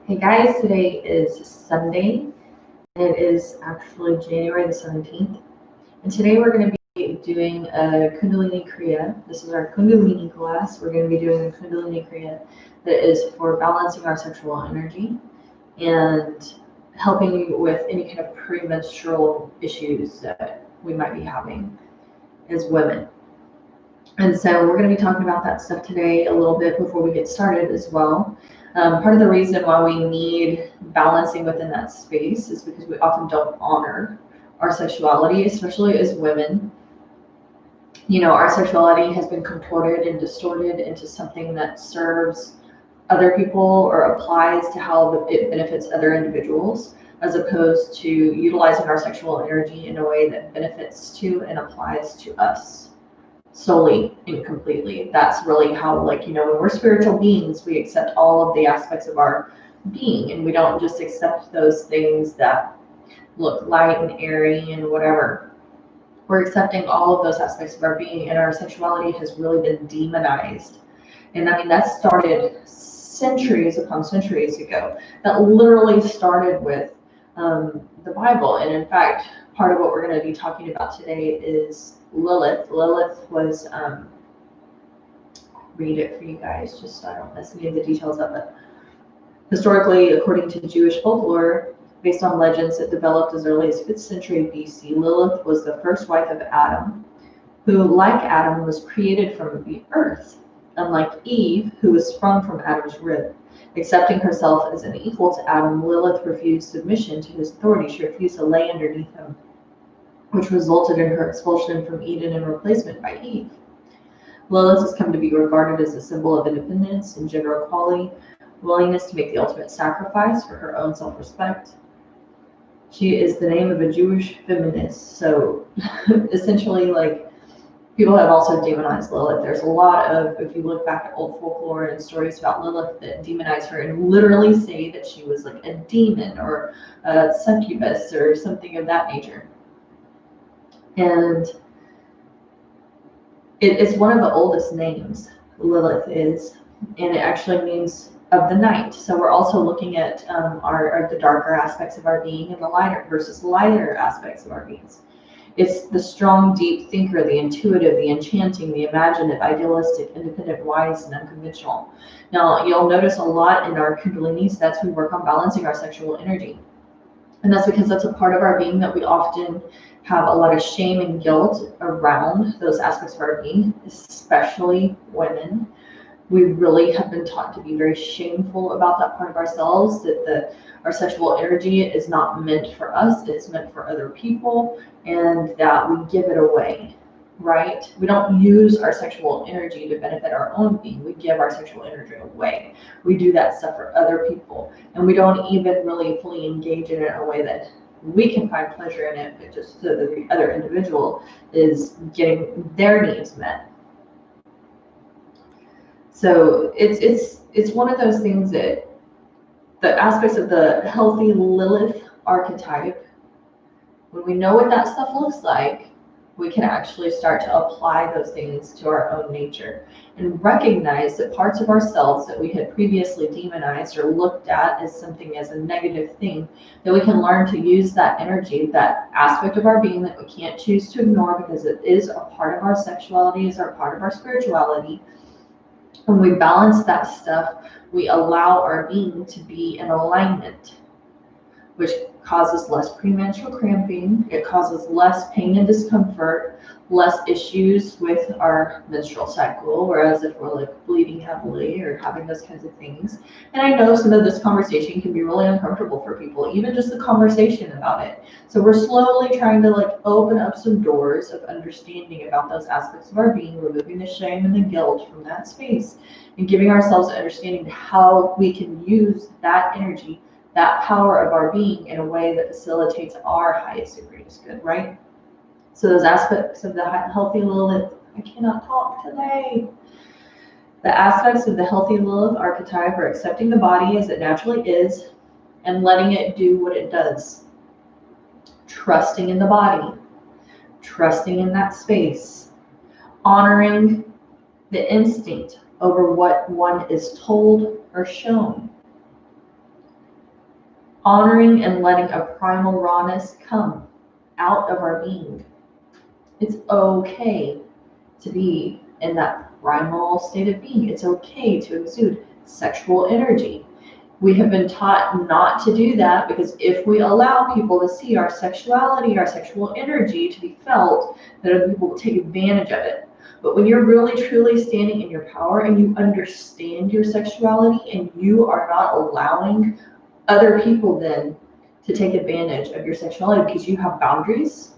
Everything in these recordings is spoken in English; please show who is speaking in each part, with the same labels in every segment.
Speaker 1: Hey guys, today is Sunday. It is actually January the 17th. And today we're going to be doing a Kundalini Kriya. This is our Kundalini class. We're going to be doing a Kundalini Kriya that is for balancing our sexual energy and helping you with any kind of premenstrual issues that we might be having as women. And so we're going to be talking about that stuff today a little bit before we get started as well. Part of the reason why we need balancing within that space is because we often don't honor our sexuality, especially as women. You know, our sexuality has been contorted and distorted into something that serves other people or applies to how it benefits other individuals, as opposed to utilizing our sexual energy in a way that benefits to and applies to us solely and completely. That's really how, when we're spiritual beings, we accept all of the aspects of our being, and we don't just accept those things that look light and airy and whatever. We're accepting all of those aspects of our being, and our sexuality has really been demonized. And I mean, that started centuries upon centuries ago. That literally started with the Bible. And in fact, part of what we're going to be talking about today is Lilith. Lilith was, read it for you guys, just so I don't miss any of the details of it. Historically, according to Jewish folklore, based on legends that developed as early as 5th century BC, Lilith was the first wife of Adam, who, like Adam, was created from the earth, unlike Eve, who was sprung from Adam's rib. Accepting herself as an equal to Adam, Lilith refused submission to his authority. She refused to lay underneath him, which resulted in her expulsion from Eden and replacement by Eve. Lilith has come to be regarded as a symbol of independence and gender equality, willingness to make the ultimate sacrifice for her own self-respect. She is the name of a Jewish feminist. So essentially, people have also demonized Lilith. There's a lot of, if you look back at old folklore and stories about Lilith that demonize her and literally say that she was like a demon or a succubus or something of that nature. And it is one of the oldest names, Lilith is, and it actually means of the night. So we're also looking at the darker aspects of our being and the lighter versus lighter aspects of our beings. It's the strong, deep thinker, the intuitive, the enchanting, the imaginative, idealistic, independent, wise, and unconventional. Now, you'll notice a lot in our Kundalini sets we work on balancing our sexual energy. And that's because that's a part of our being that we often have a lot of shame and guilt around those aspects of our being, especially women. We really have been taught to be very shameful about that part of ourselves, that our sexual energy is not meant for us, it's meant for other people, and that we give it away, right? We don't use our sexual energy to benefit our own being. We give our sexual energy away. We do that stuff for other people, and we don't even really fully engage in it in a way that we can find pleasure in it, but just so that the other individual is getting their needs met. So it's one of those things that the aspects of the healthy Lilith archetype, when we know what that stuff looks like, we can actually start to apply those things to our own nature and recognize that parts of ourselves that we had previously demonized or looked at as something as a negative thing, that we can learn to use that energy, that aspect of our being that we can't choose to ignore because it is a part of our sexuality, is a part of our spirituality. When we balance that stuff, we allow our being to be in alignment, which causes less premenstrual cramping, it causes less pain and discomfort, less issues with our menstrual cycle, whereas if we're bleeding heavily or having those kinds of things. And I know some of this conversation can be really uncomfortable for people, even just the conversation about it. So we're slowly trying to open up some doors of understanding about those aspects of our being, removing the shame and the guilt from that space, and giving ourselves an understanding of how we can use that energy, that power of our being in a way that facilitates our highest and greatest good, right? So those aspects of the healthy Lilith, I cannot talk today. The aspects of the healthy Lilith archetype are accepting the body as it naturally is and letting it do what it does. Trusting in the body, trusting in that space, honoring the instinct over what one is told or shown. honoring and letting a primal rawness come out of our being. It's okay to be in that primal state of being. It's okay to exude sexual energy. We have been taught not to do that because if we allow people to see our sexuality, our sexual energy to be felt, that other people will take advantage of it. But when you're really truly standing in your power and you understand your sexuality and you are not allowing other people then to take advantage of your sexuality because you have boundaries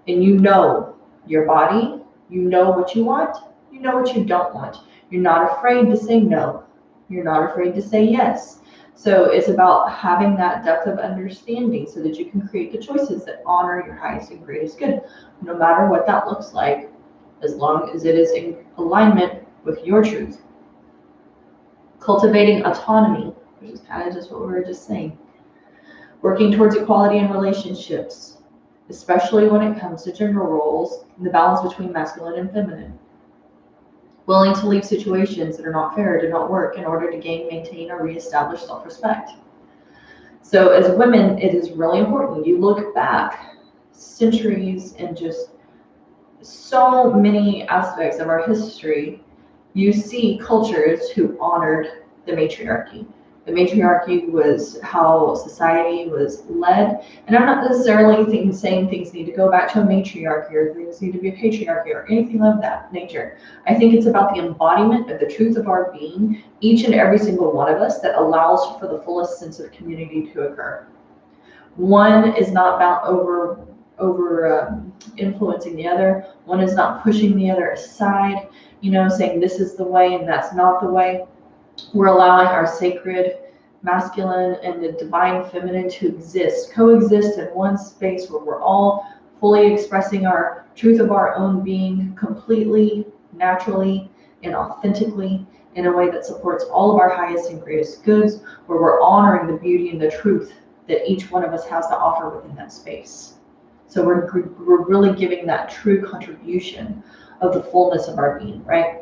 Speaker 1: and you know your body, you know what you want, you know what you don't want. You're not afraid to say no. You're not afraid to say yes. So it's about having that depth of understanding so that you can create the choices that honor your highest and greatest good, no matter what that looks like, as long as it is in alignment with your truth. Cultivating autonomy, which is kind of just what we were just saying. Working towards equality in relationships, especially when it comes to gender roles and the balance between masculine and feminine. Willing to leave situations that are not fair, do not work in order to gain, maintain, or reestablish self-respect. So as women, it is really important. You look back centuries and just so many aspects of our history, you see cultures who honored the matriarchy. The matriarchy was how society was led. And I'm not necessarily saying things need to go back to a matriarchy or things need to be a patriarchy or anything of that nature. I think it's about the embodiment of the truth of our being, each and every single one of us, that allows for the fullest sense of community to occur. One is not about over influencing the other. One is not pushing the other aside, saying this is the way and that's not the way. We're allowing our sacred masculine and the divine feminine to coexist in one space where we're all fully expressing our truth of our own being completely, naturally, and authentically in a way that supports all of our highest and greatest goods, where we're honoring the beauty and the truth that each one of us has to offer within that space. So we're really giving that true contribution of the fullness of our being, right?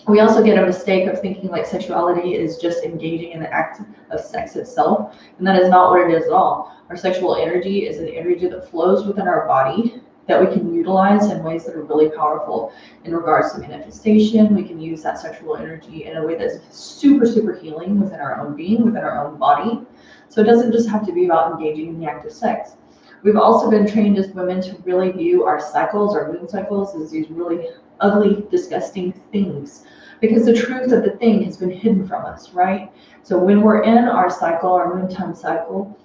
Speaker 1: We also get a mistake of thinking like sexuality is just engaging in the act of sex itself, and that is not what it is at all. Our sexual energy is an energy that flows within our body that we can utilize in ways that are really powerful in regards to manifestation. We can use that sexual energy in a way that's super, super healing within our own being, within our own body. So it doesn't just have to be about engaging in the act of sex. We've also been trained as women to really view our cycles, our moon cycles, as these really ugly, disgusting things, because the truth of the thing has been hidden from us, right? So when we're in our cycle, our moon time cycle,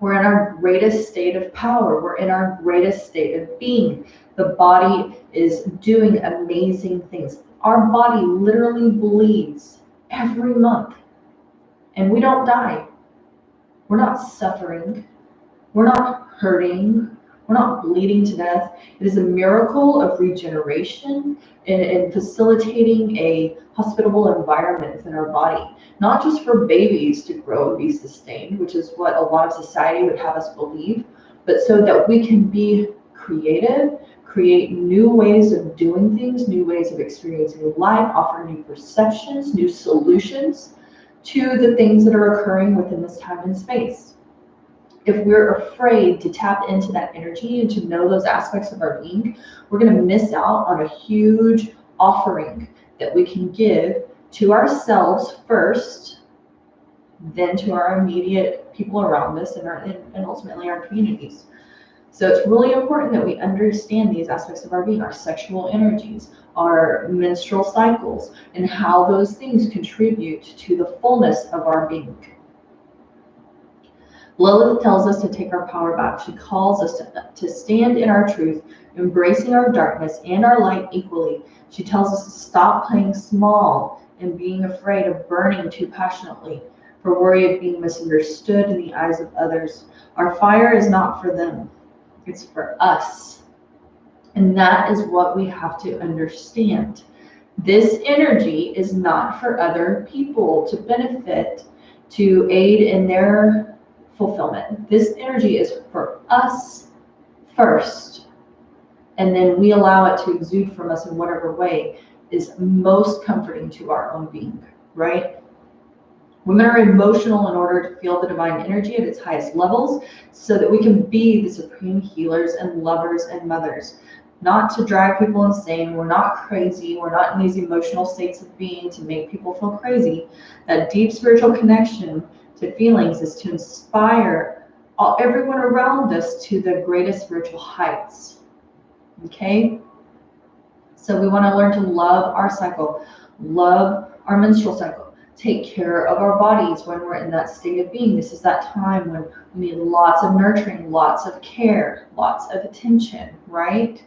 Speaker 1: we're in our greatest state of power. We're in our greatest state of being. The body is doing amazing things. Our body literally bleeds every month, and we don't die. We're not suffering. We're not hurting. We're not bleeding to death. It is a miracle of regeneration and facilitating a hospitable environment within our body, not just for babies to grow and be sustained, which is what a lot of society would have us believe, but so that we can be creative, create new ways of doing things, new ways of experiencing life, offer new perceptions, new solutions to the things that are occurring within this time and space. If we're afraid to tap into that energy and to know those aspects of our being, we're going to miss out on a huge offering that we can give to ourselves first, then to our immediate people around us and ultimately our communities. So it's really important that we understand these aspects of our being, our sexual energies, our menstrual cycles, and how those things contribute to the fullness of our being. Lilith tells us to take our power back. She calls us to stand in our truth, embracing our darkness and our light equally. She tells us to stop playing small and being afraid of burning too passionately, for worry of being misunderstood in the eyes of others. Our fire is not for them, it's for us. And that is what we have to understand. This energy is not for other people to benefit, to aid in their fulfillment. This energy is for us first, and then we allow it to exude from us in whatever way is most comforting to our own being, right? Women are emotional in order to feel the divine energy at its highest levels so that we can be the supreme healers and lovers and mothers. Not to drive people insane. We're not crazy. We're not in these emotional states of being to make people feel crazy. That deep spiritual connection to feelings is to inspire everyone around us to the greatest spiritual heights. Okay? So we want to learn to love our cycle, love our menstrual cycle, take care of our bodies when we're in that state of being. This is that time when we need lots of nurturing, lots of care, lots of attention, right?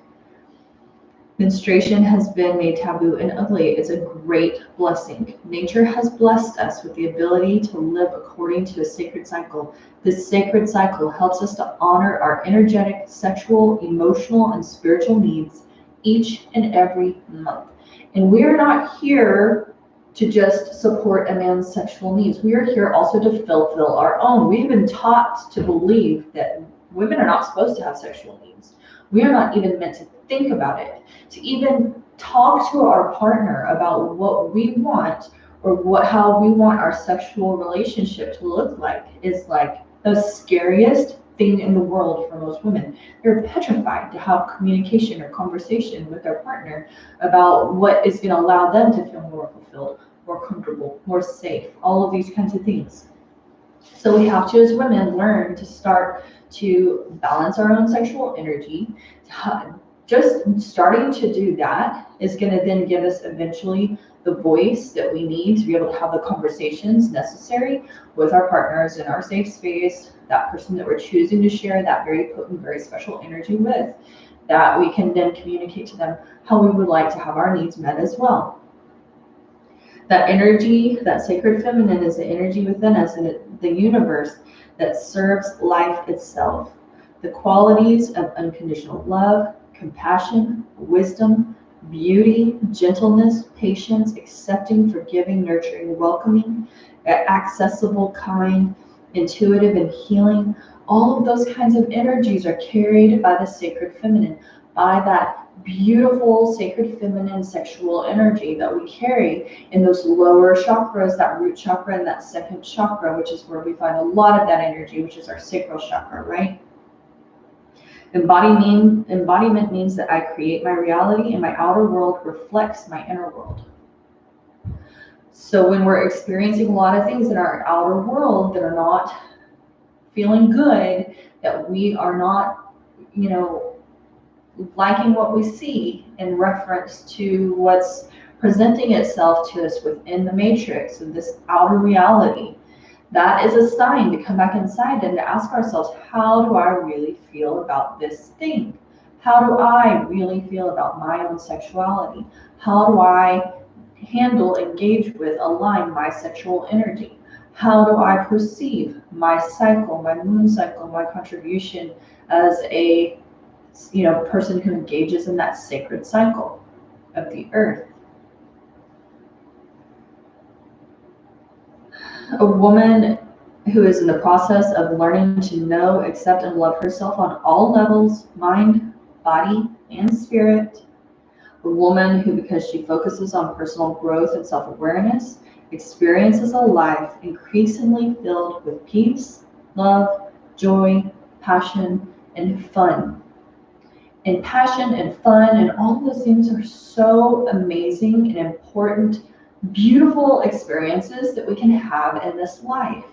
Speaker 1: Menstruation has been made taboo and ugly. It's a great blessing. Nature has blessed us with the ability to live according to a sacred cycle. This sacred cycle helps us to honor our energetic, sexual, emotional, and spiritual needs each and every month. And we are not here to just support a man's sexual needs. We are here also to fulfill our own. We've been taught to believe that women are not supposed to have sexual needs. We are not even meant to think about it. To even talk to our partner about what we want or how we want our sexual relationship to look like is like the scariest thing in the world for most women. They're petrified to have communication or conversation with their partner about what is going to allow them to feel more fulfilled, more comfortable, more safe, all of these kinds of things. So we have to, as women, learn to start to balance our own sexual energy. Just starting to do that is going to then give us eventually the voice that we need to be able to have the conversations necessary with our partners in our safe space, that person that we're choosing to share that very potent, very special energy with, that we can then communicate to them how we would like to have our needs met as well. That energy, that sacred feminine, is the energy within us and the universe that serves life itself. The qualities of unconditional love, compassion, wisdom, beauty, gentleness, patience, accepting, forgiving, nurturing, welcoming, accessible, kind, intuitive, and healing. All of those kinds of energies are carried by the sacred feminine, by that beautiful sacred feminine sexual energy that we carry in those lower chakras, that root chakra and that second chakra, which is where we find a lot of that energy, which is our sacral chakra, right? Embodiment means that I create my reality and my outer world reflects my inner world. So when we're experiencing a lot of things in our outer world that are not feeling good, that we are not, liking what we see in reference to what's presenting itself to us within the matrix of this outer reality, that is a sign to come back inside and to ask ourselves, how do I really feel about this thing? How do I really feel about my own sexuality? How do I handle, engage with, align my sexual energy? How do I perceive my cycle, my moon cycle, my contribution as a person who engages in that sacred cycle of the earth? A woman who is in the process of learning to know, accept, and love herself on all levels, mind, body, and spirit. A woman who, because she focuses on personal growth and self-awareness, experiences a life increasingly filled with peace, love, joy, passion, and fun. And passion and fun and all those things are so amazing and important, beautiful experiences that we can have in this life.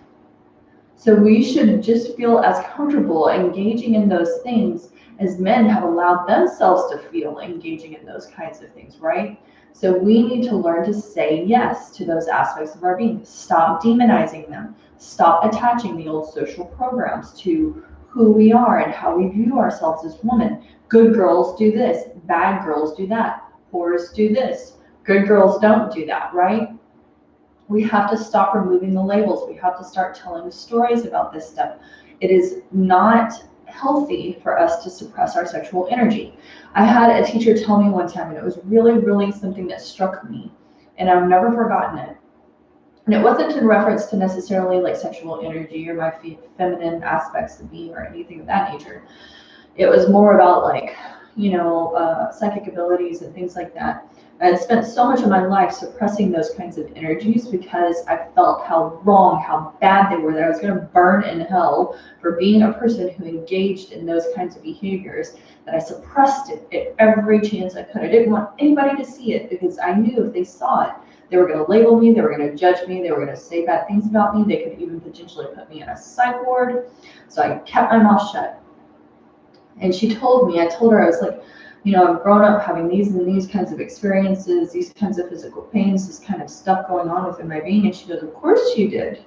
Speaker 1: So we should just feel as comfortable engaging in those things as men have allowed themselves to feel engaging in those kinds of things, right? So we need to learn to say yes to those aspects of our being. Stop demonizing them. Stop attaching the old social programs to who we are and how we view ourselves as women. Good girls do this, bad girls do that, whores do this, good girls don't do that, right? We have to stop removing the labels. We have to start telling stories about this stuff. It is not healthy for us to suppress our sexual energy. I had a teacher tell me one time, and it was really, really something that struck me, and I've never forgotten it. And it wasn't in reference to necessarily like sexual energy or my feminine aspects of being or anything of that nature. It was more about like, psychic abilities and things like that. I had spent so much of my life suppressing those kinds of energies because I felt how wrong, how bad they were, that I was going to burn in hell for being a person who engaged in those kinds of behaviors, that I suppressed it at every chance I could. I didn't want anybody to see it because I knew if they saw it, they were going to label me, they were going to judge me, they were going to say bad things about me, they could even potentially put me in a psych ward. So I kept my mouth shut. And I told her, I was like, I've grown up having these and these kinds of experiences, these kinds of physical pains, this kind of stuff going on within my being. And she goes, of course you did.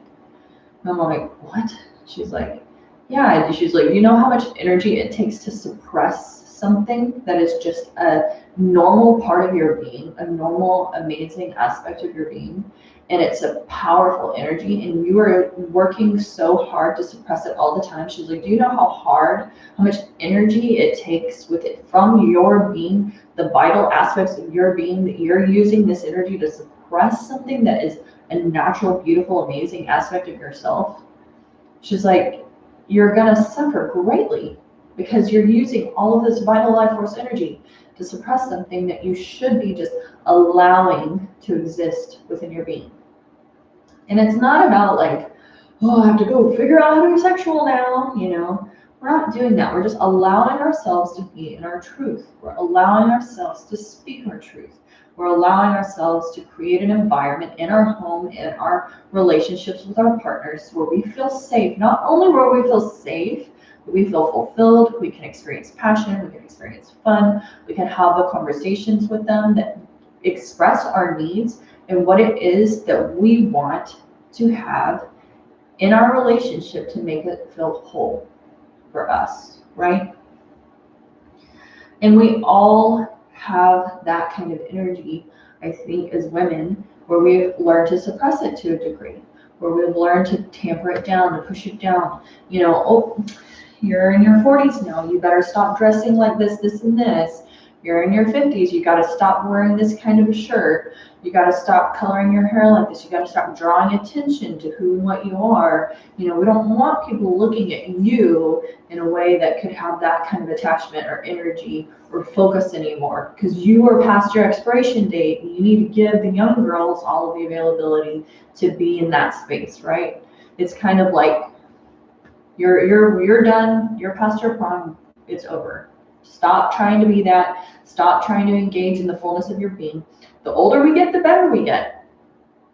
Speaker 1: And I'm like, what? She's like, yeah. And she's like, you know how much energy it takes to suppress something that is just a normal part of your being, a normal, amazing aspect of your being. And it's a powerful energy, and you are working so hard to suppress it all the time. She's like, do you know how much energy it takes with it from your being, the vital aspects of your being, that you're using this energy to suppress something that is a natural, beautiful, amazing aspect of yourself? She's like, you're going to suffer greatly because you're using all of this vital life force energy to suppress something that you should be just allowing to exist within your being. And it's not about like, oh, I have to go figure out how to be sexual now, We're not doing that. We're just allowing ourselves to be in our truth. We're allowing ourselves to speak our truth. We're allowing ourselves to create an environment in our home, in our relationships with our partners, where we feel safe. Not only where we feel safe, but we feel fulfilled, we can experience passion, we can experience fun, we can have the conversations with them that express our needs and what it is that we want to have in our relationship to make it feel whole for us, right? And we all have that kind of energy, I think, as women, where we've learned to suppress it to a degree, where we've learned to tamper it down, to push it down. Oh, you're in your 40s now, you better stop dressing like this, this, and this. You're in your 50s, you got to stop wearing this kind of a shirt. You got to stop coloring your hair like this. You got to stop drawing attention to who and what you are. We don't want people looking at you in a way that could have that kind of attachment or energy or focus anymore, because you are past your expiration date and you need to give the young girls all of the availability to be in that space, right? It's kind of like you're done, you're past your prime, it's over. Stop trying to be that. Stop trying to engage in the fullness of your being. The older we get, the better we get.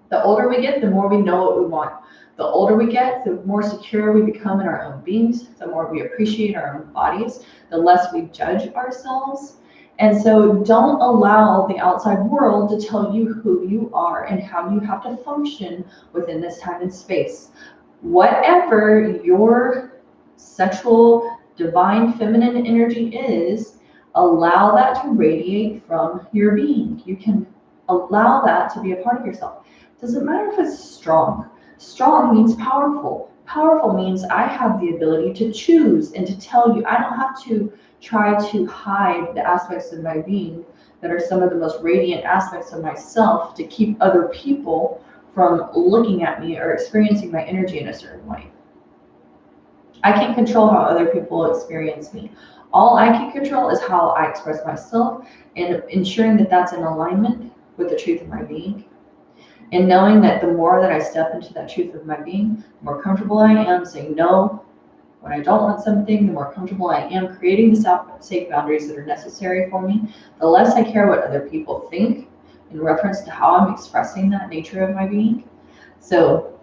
Speaker 1: The older we get, the more we know what we want. The older we get, the more secure we become in our own beings, the more we appreciate our own bodies, the less we judge ourselves. And so don't allow the outside world to tell you who you are and how you have to function within this time and space. Whatever your sexual divine feminine energy is, allow that to radiate from your being. You can allow that to be a part of yourself. It doesn't matter if it's strong. Strong means powerful. Powerful means I have the ability to choose and to tell you. I don't have to try to hide the aspects of my being that are some of the most radiant aspects of myself to keep other people from looking at me or experiencing my energy in a certain way. I can't control how other people experience me. All I can control is how I express myself and ensuring that that's in alignment with the truth of my being. And knowing that the more that I step into that truth of my being, the more comfortable I am saying no when I don't want something, the more comfortable I am creating the safe boundaries that are necessary for me, the less I care what other people think in reference to how I'm expressing that nature of my being. So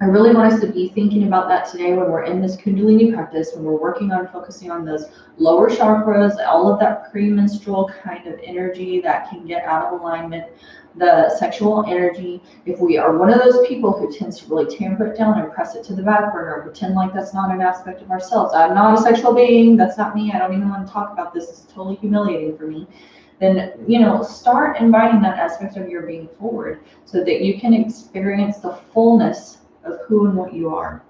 Speaker 1: I really want us to be thinking about that today when we're in this Kundalini practice, when we're working on focusing on those lower chakras, all of that premenstrual kind of energy that can get out of alignment, the sexual energy. If we are one of those people who tends to really tamper it down and press it to the back burner, pretend like that's not an aspect of ourselves. I'm not a sexual being. That's not me. I don't even want to talk about this. It's totally humiliating for me. Then, start inviting that aspect of your being forward so that you can experience the fullness of who and what you are.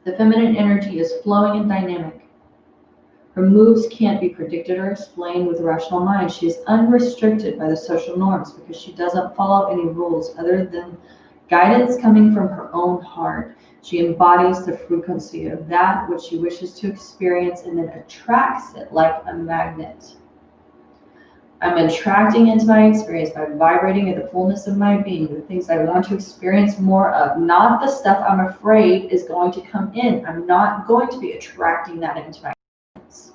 Speaker 1: The feminine energy is flowing and dynamic. Her moves can't be predicted or explained with a rational mind. She is unrestricted by the social norms because she doesn't follow any rules other than guidance coming from her own heart. She embodies the frequency of that which she wishes to experience and then attracts it like a magnet. I'm attracting into my experience by vibrating in the fullness of my being, the things I want to experience more of, not the stuff I'm afraid is going to come in. I'm not going to be attracting that into my experience.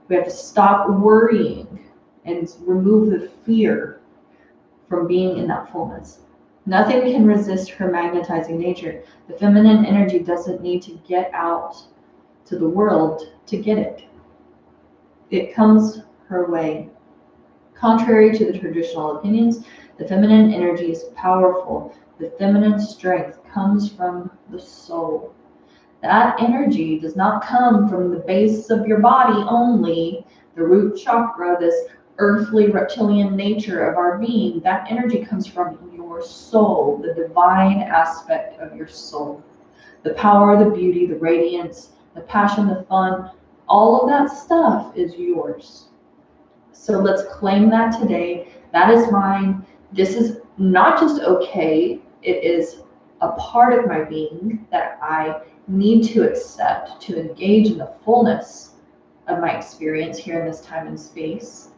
Speaker 1: We have to stop worrying and remove the fear from being in that fullness. Nothing can resist her magnetizing nature. The feminine energy doesn't need to get out to the world to get it. It comes her way. Contrary to the traditional opinions, the feminine energy is powerful. The feminine strength comes from the soul. That energy does not come from the base of your body only, the root chakra, this earthly reptilian nature of our being. That energy comes from your soul, the divine aspect of your soul. The power, the beauty, the radiance, the passion, the fun, all of that stuff is yours. So let's claim that today. That is mine. This is not just okay, it is a part of my being that I need to accept to engage in the fullness of my experience here in this time and space.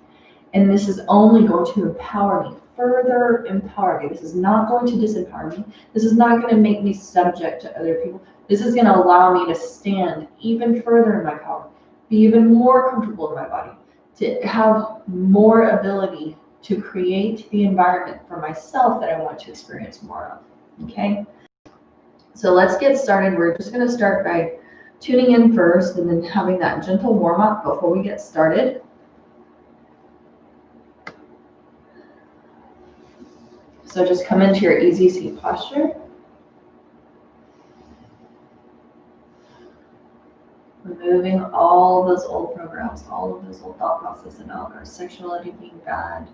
Speaker 1: And this is only going to empower me, further empower me. This is not going to disempower me. This is not going to make me subject to other people. This is going to allow me to stand even further in my power, be even more comfortable in my body, to have more ability to create the environment for myself that I want to experience more of. Okay? So let's get started. We're just going to start by tuning in first and then having that gentle warm up before we get started. So just come into your easy seat posture. Removing all those old programs, all of those old thought processes about our sexuality being bad,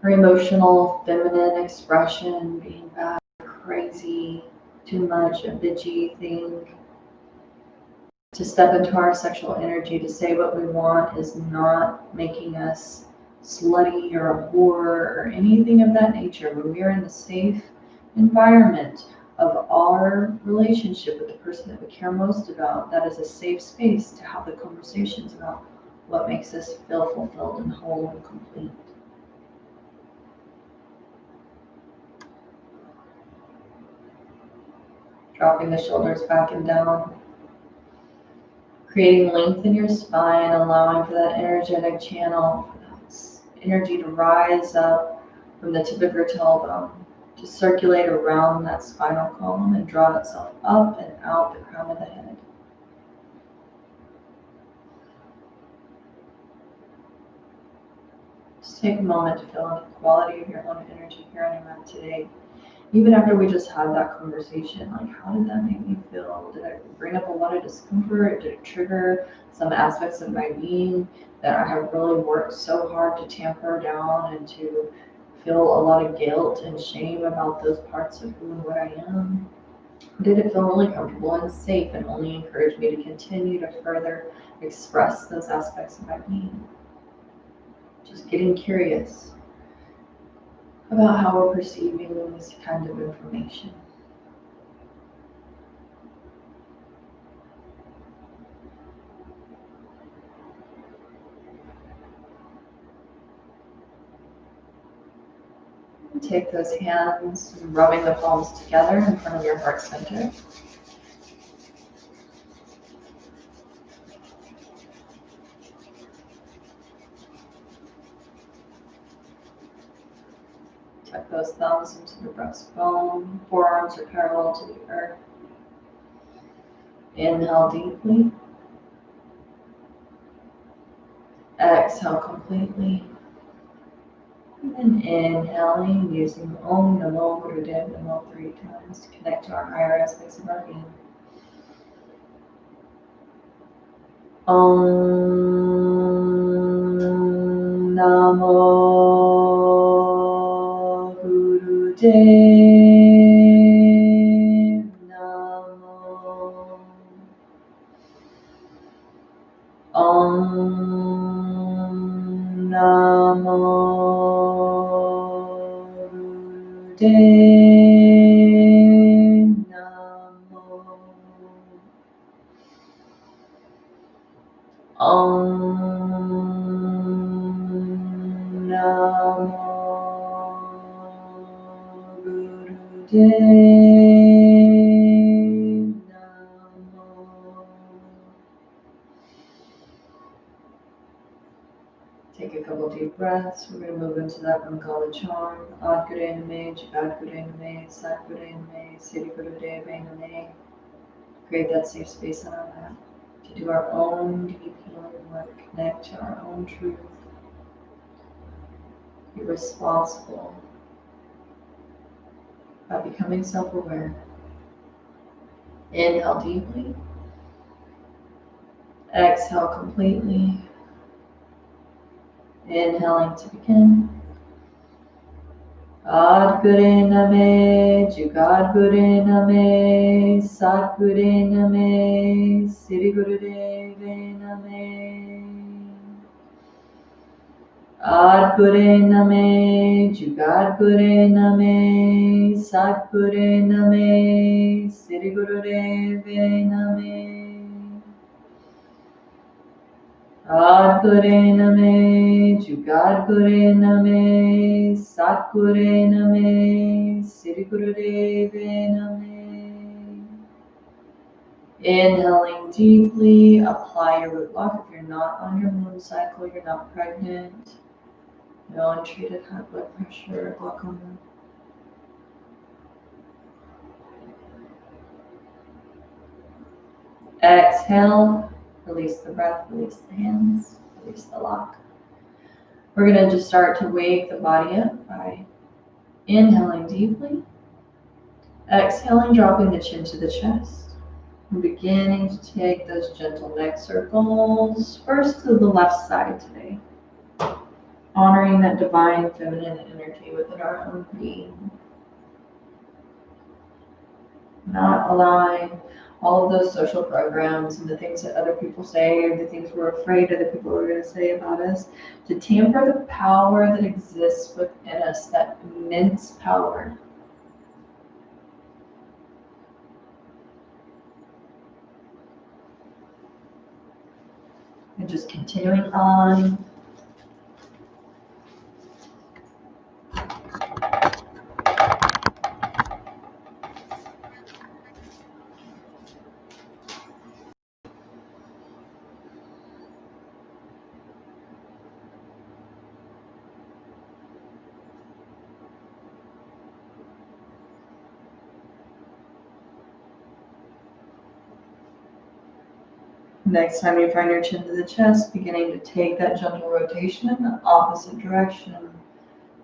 Speaker 1: our emotional feminine expression being bad, crazy, too much, a bitchy thing. To step into our sexual energy, to say what we want is not making us slutty or a whore or anything of that nature. When we are in the safe environment of our relationship with the person that we care most about, that is a safe space to have the conversations about what makes us feel fulfilled and whole and complete. Dropping the shoulders back and down. Creating length in your spine, allowing for that energetic channel, for that energy to rise up from the tip of your tailbone, to circulate around that spinal column and draw itself up and out the crown of the head. Just take a moment to feel the quality of your own energy here on your mat today. Even after we just had that conversation, like, how did that make me feel? Did I bring up a lot of discomfort? Did it trigger some aspects of my being that I have really worked so hard to tamper down and to feel a lot of guilt and shame about those parts of who and what I am? Did it feel really comfortable and safe and only encourage me to continue to further express those aspects of my being? Just getting curious about how we're perceiving this kind of information. Take those hands, rubbing the palms together in front of your heart center. Tuck those thumbs into the breastbone. Forearms are parallel to the earth. Inhale deeply. Exhale completely. And inhaling, using Om Namo Gurudev Namo 3 times to connect to our higher aspects of our being. Om Namo Gurudev Namo. Om Namo Gurudev Namo. Om Namo. Take a couple deep breaths. We're going to move into that Bangala charm. Ad Guru Name, Jagad Guru Name, Sat Guru Name, Siddhi Guru Deva Name. Create that safe space on our mat to do our own deep healing work, connect to our own truth, be responsible by becoming self-aware. Inhale deeply, exhale completely. Inhaling to begin. Ad Guru Name, Jagad Guru Name, Sat Guru Name, Siddhi Guru Deva Name. Ad Guru Name, Jagad Guru Name, Sat Guru Name, Siddhi Guru Deva Name. Ad Guru Name, Jagad Guru Name, Sat Guru Name, Siddhi Guru Deva Name. Inhaling deeply, apply your root lock. If you're not on your moon cycle, you're not pregnant, no untreated high blood pressure, glaucoma. Exhale, release the breath, release the hands, release the lock. We're going to just start to wake the body up by inhaling deeply, exhaling, dropping the chin to the chest, and beginning to take those gentle neck circles, first to the left side today, honoring that divine feminine energy within our own being, not allowing all of those social programs and the things that other people say or the things we're afraid other people are going to say about us to tamper the power that exists within us, that immense power. And just continuing on. Next time you find your chin to the chest, beginning to take that gentle rotation in the opposite direction.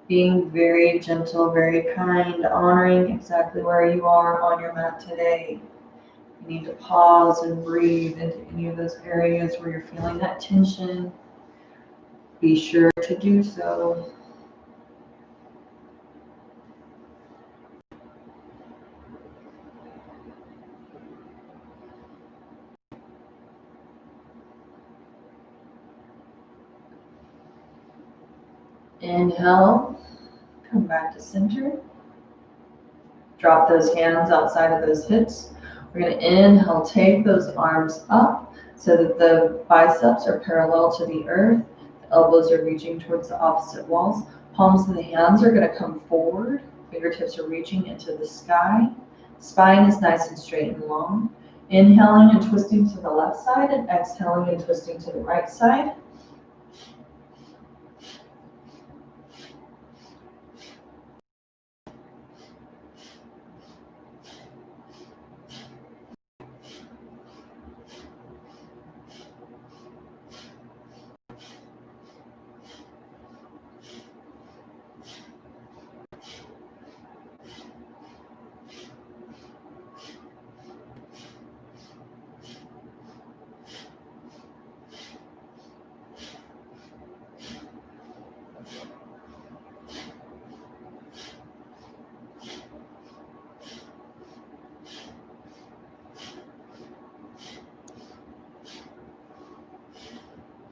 Speaker 1: Being very gentle, very kind, honoring exactly where you are on your mat today. You need to pause and breathe into any of those areas where you're feeling that tension. Be sure to do so. Inhale, come back to center. Drop those hands outside of those hips. We're going to inhale, take those arms up so that the biceps are parallel to the earth. The elbows are reaching towards the opposite walls. Palms of the hands are going to come forward. Fingertips are reaching into the sky. Spine is nice and straight and long. Inhaling and twisting to the left side and exhaling and twisting to the right side.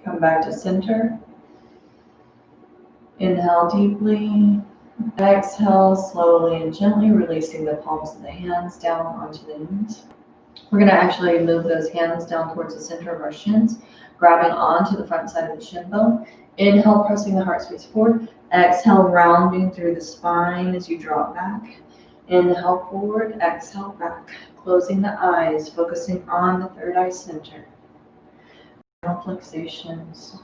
Speaker 1: Come back to center. Inhale deeply. Exhale slowly and gently, releasing the palms of the hands down onto the knees. We're going to actually move those hands down towards the center of our shins, grabbing onto the front side of the shin bone. Inhale, pressing the heart space forward. Exhale, rounding through the spine as you drop back. Inhale forward, exhale back, closing the eyes, focusing on the third eye center. Flexations.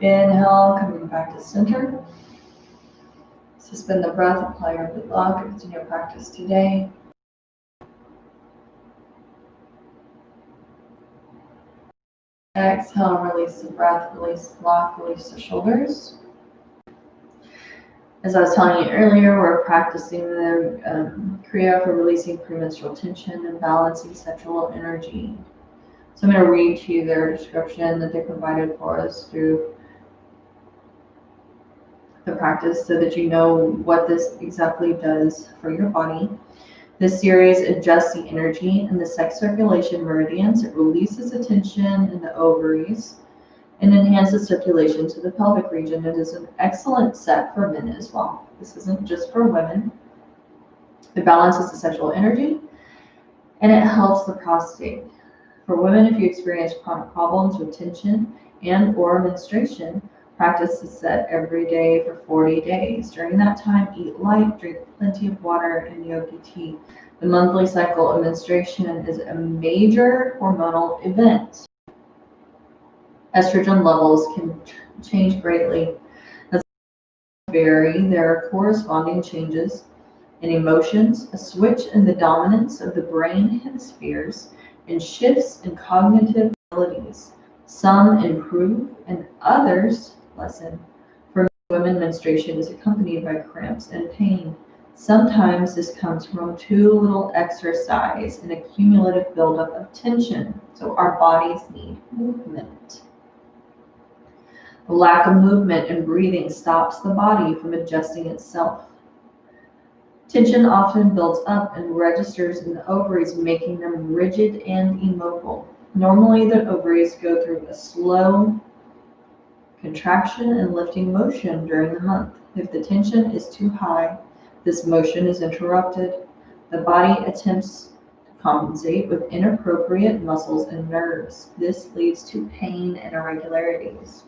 Speaker 1: Inhale, coming back to center. Suspend the breath, apply your good luck. Continue your practice today. Exhale, release the breath, release the lock, release the shoulders. As I was telling you earlier, we're practicing the Kriya for releasing premenstrual tension and balancing sexual energy. So I'm going to read to you their description that they provided for us through the practice so that you know what this exactly does for your body. This series adjusts the energy in the sex circulation meridians. It releases the tension in the ovaries and enhances circulation to the pelvic region. It is an excellent set for men as well. This isn't just for women. It balances the sexual energy and it helps the prostate. For women, if you experience chronic problems with tension and or menstruation, practice this set every day for 40 days. During that time, eat light, drink plenty of water, and yogi tea. The monthly cycle of menstruation is a major hormonal event. Estrogen levels can change greatly. As they vary, there are corresponding changes in emotions, a switch in the dominance of the brain hemispheres, and shifts in cognitive abilities. Some improve and others lessen. For women, menstruation is accompanied by cramps and pain. Sometimes this comes from too little exercise and a cumulative buildup of tension. So our bodies need movement. The lack of movement and breathing stops the body from adjusting itself. Tension often builds up and registers in the ovaries, making them rigid and immobile. Normally, the ovaries go through a slow contraction and lifting motion during the month. If the tension is too high, this motion is interrupted. The body attempts to compensate with inappropriate muscles and nerves. This leads to pain and irregularities.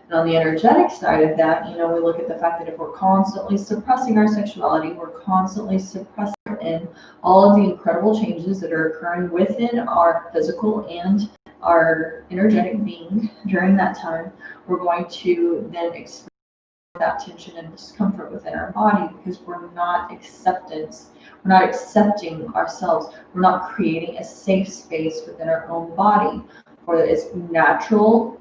Speaker 1: And on the energetic side of that, we look at the fact that if we're constantly suppressing our sexuality, we're constantly suppressing in all of the incredible changes that are occurring within our physical and our energetic being during that time, we're going to then experience that tension and discomfort within our body because we're not accepting ourselves. We're not creating a safe space within our own body for its natural,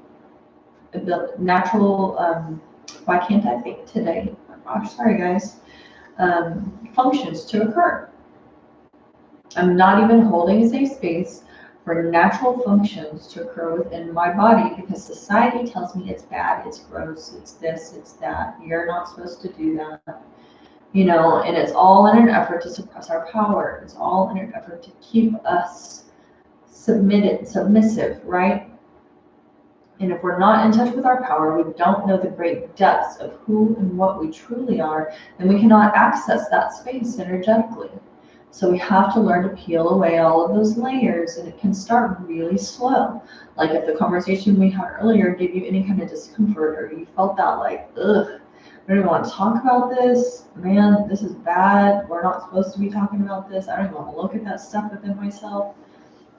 Speaker 1: why can't I think today? Oh, sorry guys, functions to occur. I'm not even holding a safe space for natural functions to occur within my body because society tells me it's bad, it's gross, it's this, it's that. You're not supposed to do that. And it's all in an effort to suppress our power. It's all in an effort to keep us submissive, right? And if we're not in touch with our power, we don't know the great depths of who and what we truly are, then we cannot access that space energetically. So we have to learn to peel away all of those layers, and it can start really slow. Like if the conversation we had earlier gave you any kind of discomfort, or you felt that like, ugh, I don't even want to talk about this. Man, this is bad. We're not supposed to be talking about this. I don't even want to look at that stuff within myself.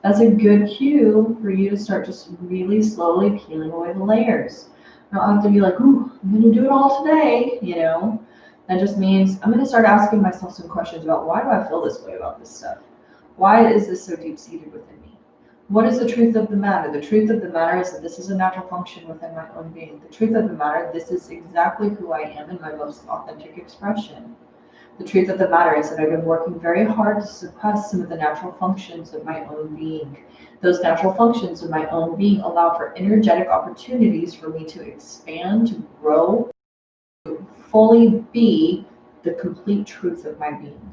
Speaker 1: That's a good cue for you to start just really slowly peeling away the layers. You don't have to be like, ooh, I'm going to do it all today, That just means I'm going to start asking myself some questions about why do I feel this way about this stuff? Why is this so deep-seated within me? What is the truth of the matter? The truth of the matter is that this is a natural function within my own being. The truth of the matter, this is exactly who I am in my most authentic expression. The truth of the matter is that I've been working very hard to suppress some of the natural functions of my own being. Those natural functions of my own being allow for energetic opportunities for me to expand, to grow, to fully be the complete truth of my being.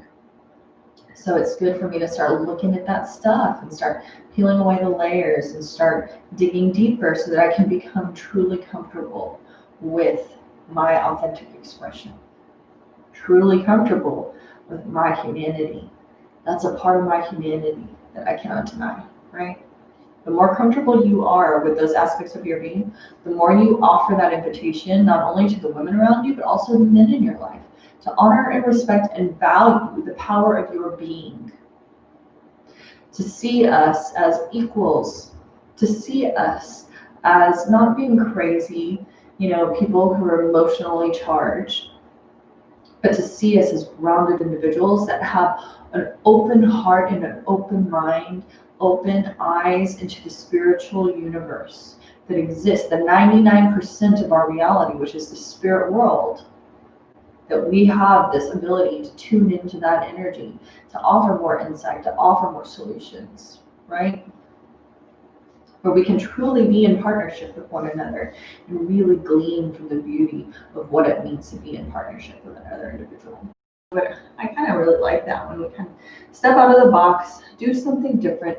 Speaker 1: So it's good for me to start looking at that stuff and start peeling away the layers and start digging deeper so that I can become truly comfortable with my authentic expression. Truly comfortable with my humanity. That's a part of my humanity that I cannot deny, right? The more comfortable you are with those aspects of your being, the more you offer that invitation, not only to the women around you, but also the men in your life, to honor and respect and value the power of your being. To see us as equals, to see us as not being crazy, people who are emotionally charged, but to see us as grounded individuals that have an open heart and an open mind, open eyes into the spiritual universe that exists, the 99% of our reality, which is the spirit world, that we have this ability to tune into that energy, to offer more insight, to offer more solutions, right? Where we can truly be in partnership with one another and really glean from the beauty of what it means to be in partnership with another individual. But I kind of really like that when we kind of step out of the box, do something different.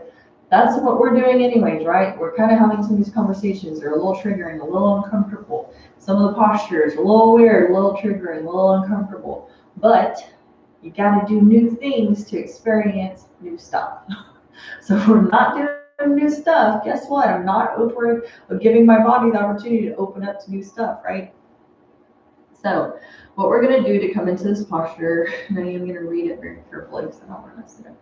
Speaker 1: That's what we're doing anyways, right? We're kind of having some of these conversations. They're a little triggering, a little uncomfortable. Some of the postures are a little weird, a little triggering, a little uncomfortable. But you got to do new things to experience new stuff. So if we're not doing new stuff, guess what? I'm not open of giving my body the opportunity to open up to new stuff, right? So what we're going to do to come into this posture, and I am going to read it very carefully because I don't want to mess it up.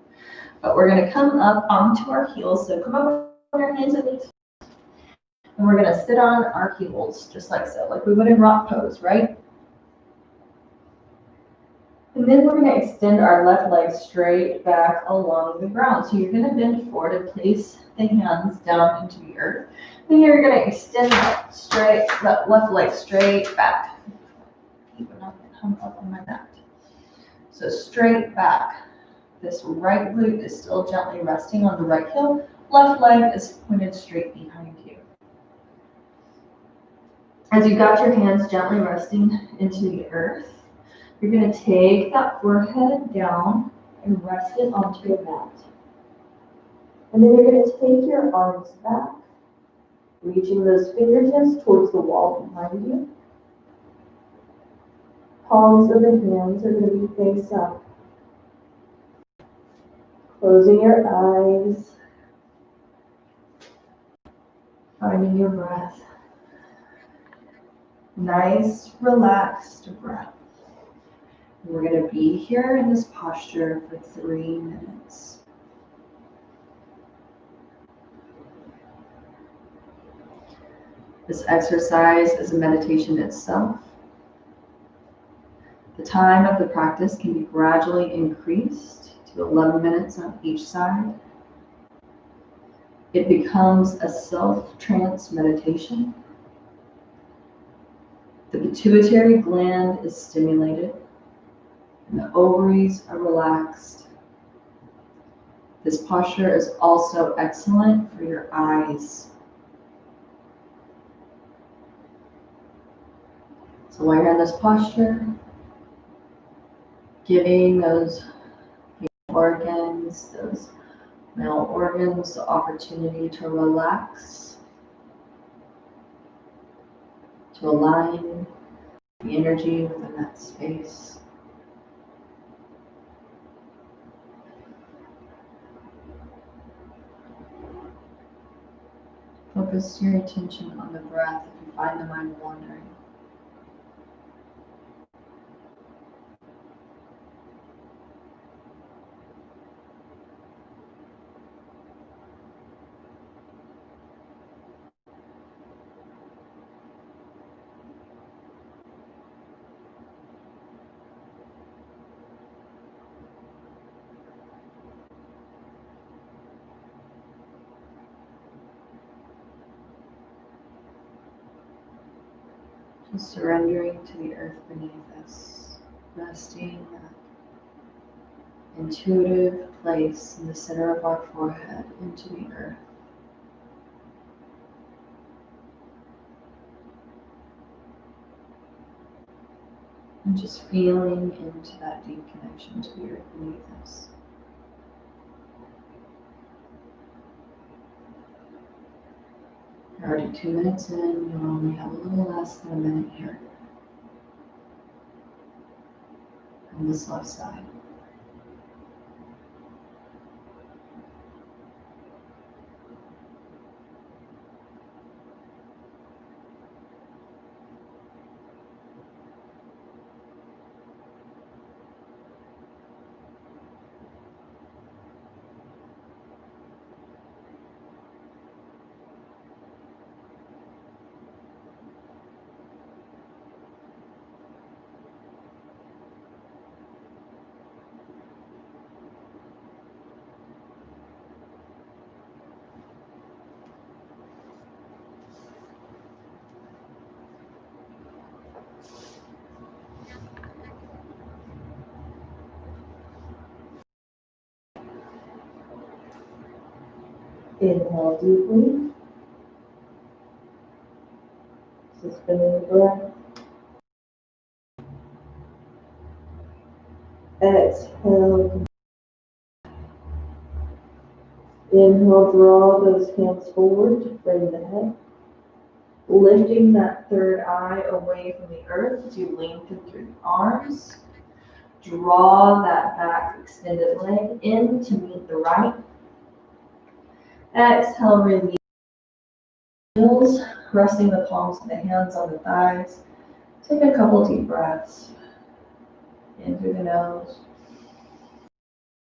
Speaker 1: But we're going to come up onto our heels. So come up on your hands and knees. And we're going to sit on our heels, just like so, like we would in rock pose, right? And then we're going to extend our left leg straight back along the ground. So you're going to bend forward and place the hands down into the earth. And you're going to extend that left leg straight back. Even not going to come up on my mat. So straight back. This right glute is still gently resting on the right heel. Left leg is pointed straight behind you. As you got your hands gently resting into the earth, you're going to take that forehead down and rest it onto your mat. And then you're going to take your arms back, reaching those fingertips towards the wall behind you. Palms of the hands are going to be face up. Closing your eyes, finding your breath. Nice, relaxed breath. We're going to be here in this posture for 3 minutes. This exercise is a meditation itself. The time of the practice can be gradually increased to 11 minutes on each side. It becomes a self-trance meditation. The pituitary gland is stimulated and the ovaries are relaxed. This posture is also excellent for your eyes. So while you're in this posture, giving those organs, those male organs, the opportunity to relax, to align the energy within that space. Focus your attention on the breath if you find the mind wandering. Just surrendering to the earth beneath us, resting that intuitive place in the center of our forehead into the earth. And just feeling into that deep connection to the earth beneath us. We're already 2 minutes in, you only have a little less than a minute here on this left side. Inhale deeply, suspending the breath. Exhale. Inhale, draw those hands forward to frame the head. Lifting that third eye away from the earth as you lengthen through the arms. Draw that back extended leg in to meet the right. Exhale, release. Heels, resting the palms of the hands on the thighs. Take a couple deep breaths. In through the nose,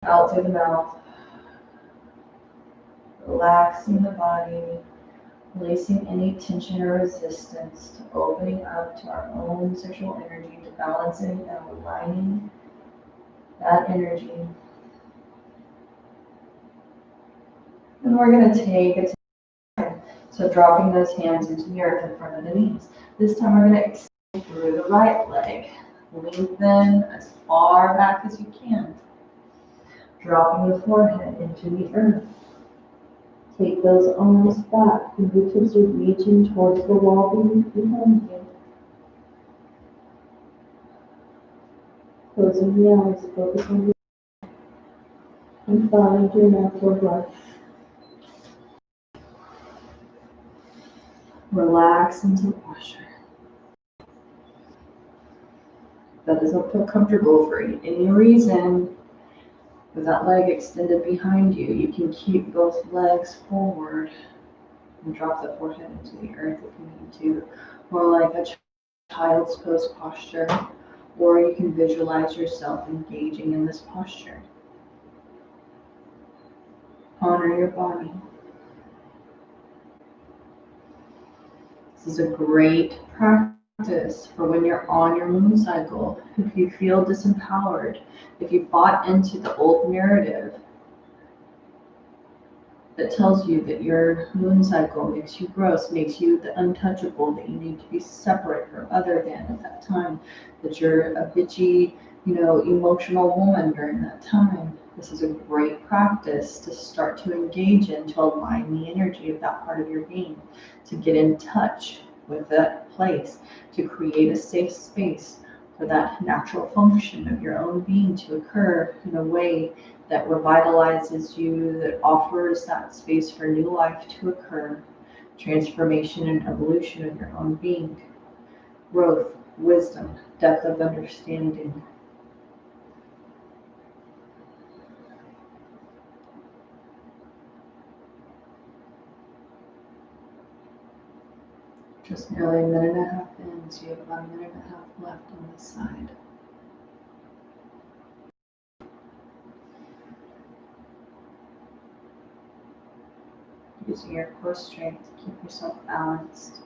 Speaker 1: out through the mouth. Relaxing the body, releasing any tension or resistance to opening up to our own sexual energy, to balancing and aligning that energy. And we're going to take a time. So dropping those hands into the earth in front of the knees. This time we're going to extend through the right leg. Lengthen as far back as you can. Dropping the forehead into the earth. Take those arms back. Fingertips are reaching towards the wall behind you. Closing the eyes, focus on the and find your natural breath. Relax into the posture. If that doesn't feel comfortable for any reason, with that leg extended behind you, you can keep both legs forward and drop the forehead into the earth if you need to, or like a child's pose posture, or you can visualize yourself engaging in this posture. Honor your body. This is a great practice for when you're on your moon cycle. If you feel disempowered, if you bought into the old narrative that tells you that your moon cycle makes you gross, makes you the untouchable, that you need to be separate or other than at that time, that you're a bitchy, emotional woman during that time. This is a great practice to start to engage in, to align the energy of that part of your being, to get in touch with that place, to create a safe space for that natural function of your own being to occur in a way that revitalizes you, that offers that space for new life to occur, transformation and evolution of your own being, growth, wisdom, depth of understanding. Just nearly a minute and a half in, so you have about a minute and a half left on this side. Using your core strength to keep yourself balanced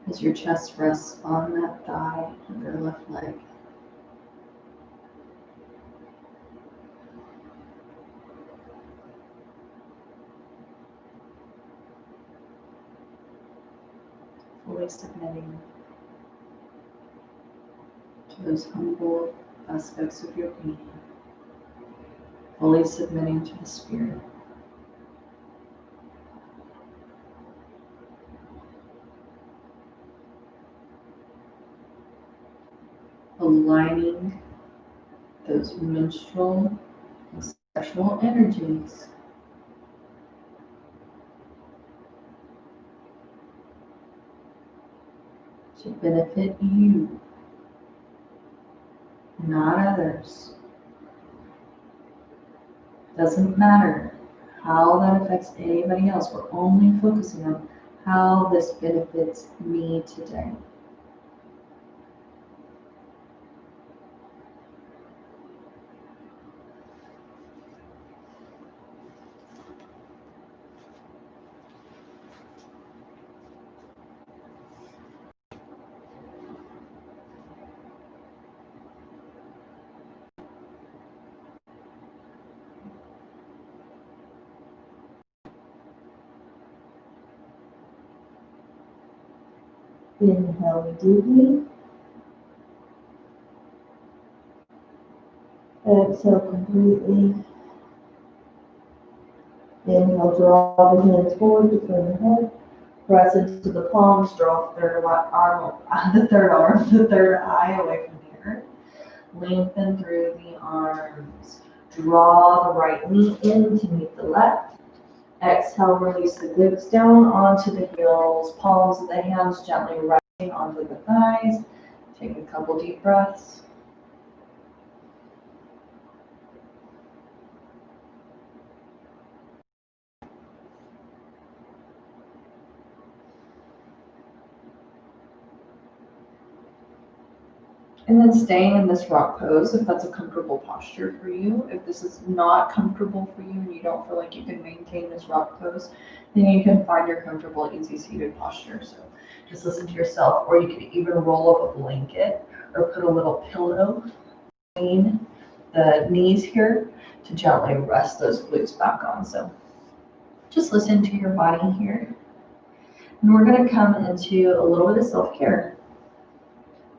Speaker 1: as your chest rests on that thigh of your left leg. Fully submitting to those humble aspects of your being. fully submitting to the Spirit. Aligning those menstrual and sexual energies to benefit you, not others. Doesn't matter how that affects anybody else. We're only focusing on how this benefits me today. Inhale deeply. Exhale completely. Inhale, draw the hands forward to turn the head. Press into the palms, draw the third eye away from the earth. Lengthen through the arms. Draw the right knee in to meet the left. Exhale, release the glutes down onto the heels, palms of the hands gently resting onto the thighs. Take a couple deep breaths. And then staying in this rock pose, if that's a comfortable posture for you. If this is not comfortable for you and you don't feel like you can maintain this rock pose, then you can find your comfortable, easy seated posture. So just listen to yourself, or you can even roll up a blanket or put a little pillow between the knees here to gently rest those glutes back on. So just listen to your body here. And we're going to come into a little bit of self-care.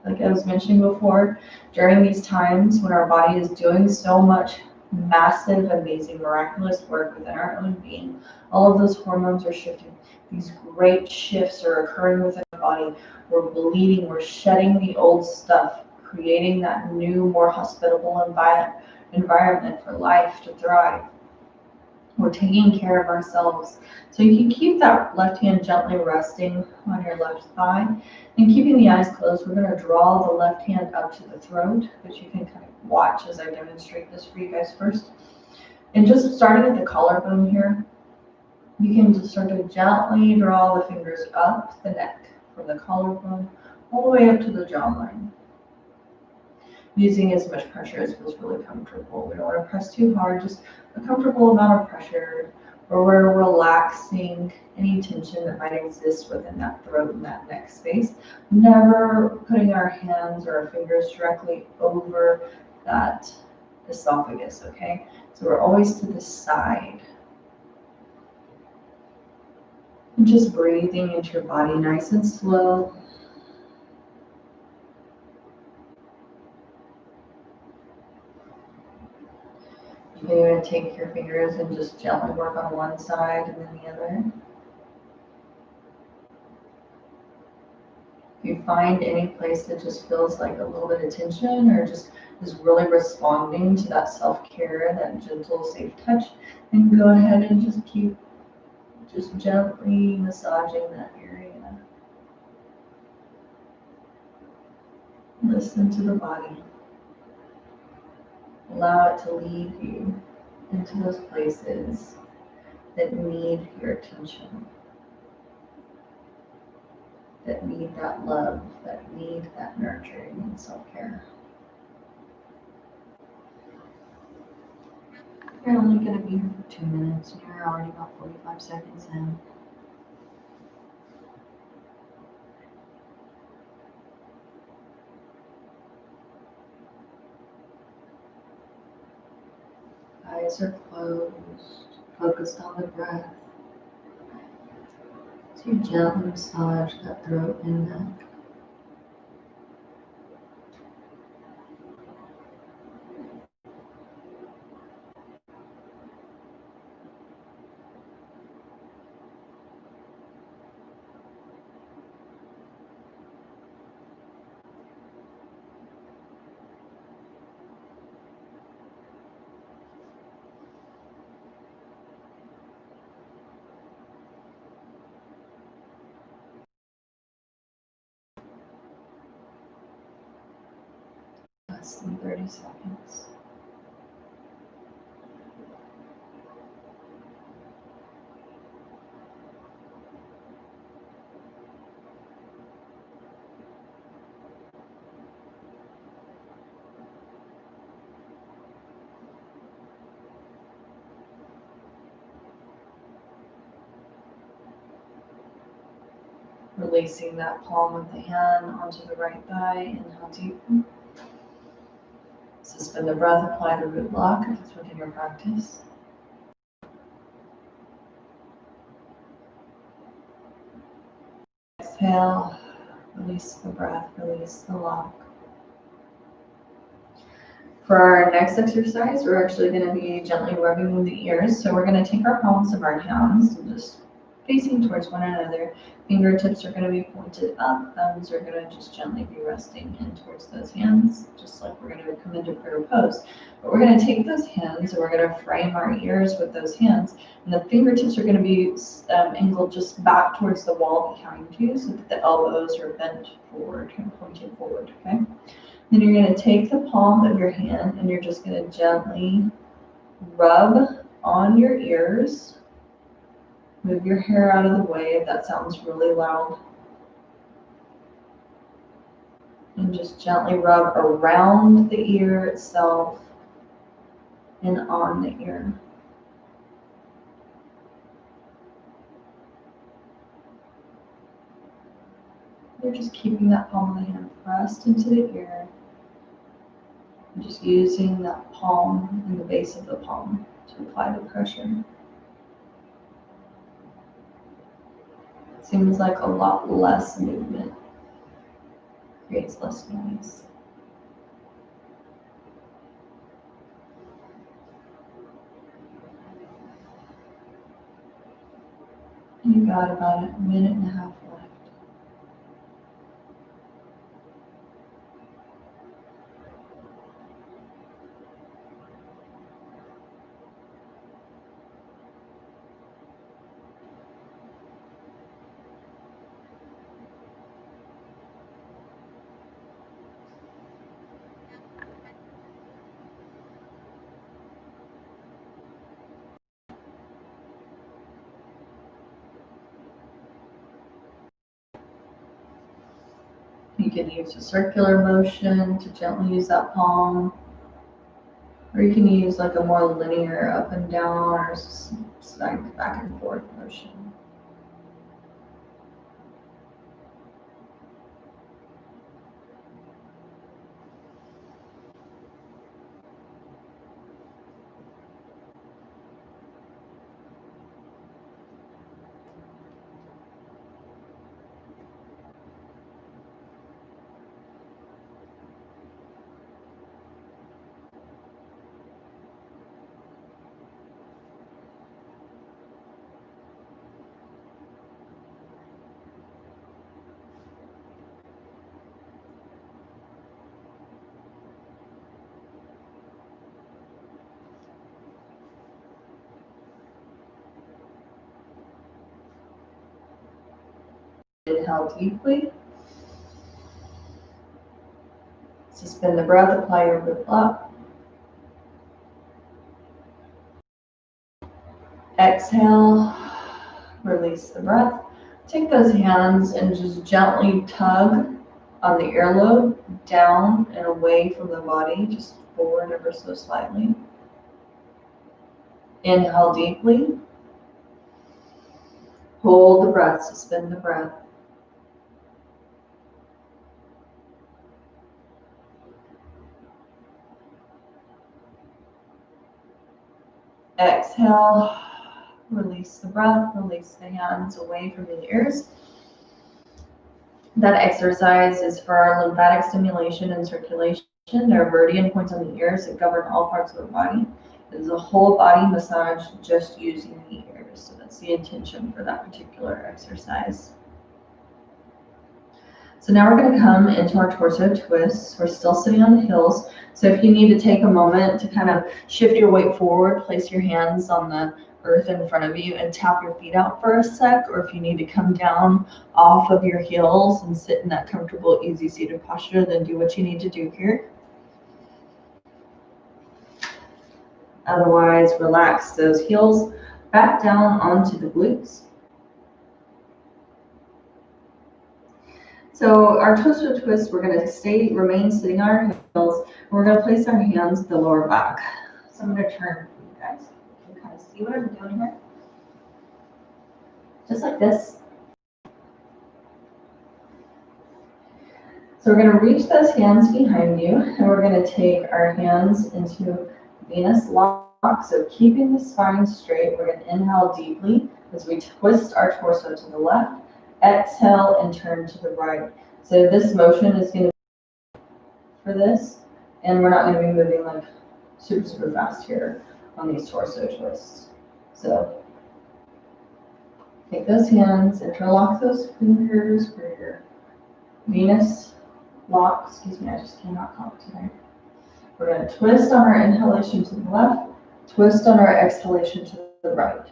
Speaker 1: Like I was mentioning before, during these times when our body is doing so much massive, amazing, miraculous work within our own being, all of those hormones are shifting. These great shifts are occurring within our body. We're bleeding, we're shedding the old stuff, creating that new, more hospitable environment for life to thrive. We're taking care of ourselves. So you can keep that left hand gently resting on your left thigh and keeping the eyes closed. We're going to draw the left hand up to the throat, but you can kind of watch as I demonstrate this for you guys first. And just starting at the collarbone here, you can just start to gently draw the fingers up the neck from the collarbone all the way up to the jawline. Using as much pressure as feels really comfortable. We don't want to press too hard, just a comfortable amount of pressure where we're relaxing any tension that might exist within that throat and that neck space. Never putting our hands or our fingers directly over that esophagus, okay? So we're always to the side. And just breathing into your body nice and slow. You're going to take your fingers and just gently work on one side and then the other. If you find any place that just feels like a little bit of tension or just is really responding to that self-care, that gentle, safe touch, then go ahead and just keep just gently massaging that area. Listen to the body. Allow it to lead you into those places that need your attention, that need that love, that need that nurturing and self-care. You're only going to be here for 2 minutes, and you're already about 45 seconds in. Eyes are closed, focused on the breath. So you gently massage that throat and neck. less than 30 seconds. Releasing that palm of the hand onto the right thigh. Inhale deeply. Suspend the breath, apply the root block if it's within your practice. Exhale, release the breath, release the lock. For our next exercise, we're actually going to be gently rubbing the ears. So we're going to take our palms of our hands and just facing towards one another. Fingertips are going to be pointed up. Thumbs are going to just gently be resting in towards those hands, just like we're going to come into prayer pose. But we're going to take those hands and we're going to frame our ears with those hands. And the fingertips are going to be angled just back towards the wall behind you so that the elbows are bent forward and pointing forward, okay? Then you're going to take the palm of your hand and you're just going to gently rub on your ears. Move your hair out of the way if that sounds really loud. And just gently rub around the ear itself and on the ear. You're just keeping that palm of the hand pressed into the ear. And just using that palm and the base of the palm to apply the pressure. Seems like a lot less movement creates less noise. You got about a minute and a half left. You can use a circular motion to gently use that palm, or you can use like a more linear up and down or like back and forth motion. Inhale deeply. Suspend the breath, apply your root block. Exhale, release the breath. Take those hands and just gently tug on the earlobe down and away from the body, just forward ever so slightly. Inhale deeply. Hold the breath, suspend the breath. Exhale, release the breath, release the hands away from the ears. That exercise is for our lymphatic stimulation and circulation. There are meridian points on the ears that govern all parts of the body. It is a whole body massage just using the ears. So that's the intention for that particular exercise. So now we're going to come into our torso twists. We're still sitting on the heels. So if you need to take a moment to kind of shift your weight forward, place your hands on the earth in front of you and tap your feet out for a sec, or if you need to come down off of your heels and sit in that comfortable, easy seated posture, then do what you need to do here. Otherwise, relax those heels back down onto the glutes. So our toe-toe twist, we're going to remain sitting on our heels. And we're going to place our hands at the lower back. So I'm going to turn for you guys. You can kind of see what I'm doing here. Just like this. So we're going to reach those hands behind you, and we're going to take our hands into Venus lock. So keeping the spine straight, we're going to inhale deeply as we twist our torso to the left. Exhale and turn to the right. So this motion is going to be for this, and we're not going to be moving like super fast here on these torso twists. So take those hands, interlock those fingers for your Venus lock. Excuse me, I just cannot talk today. We're going to twist on our inhalation to the left, twist on our exhalation to the right.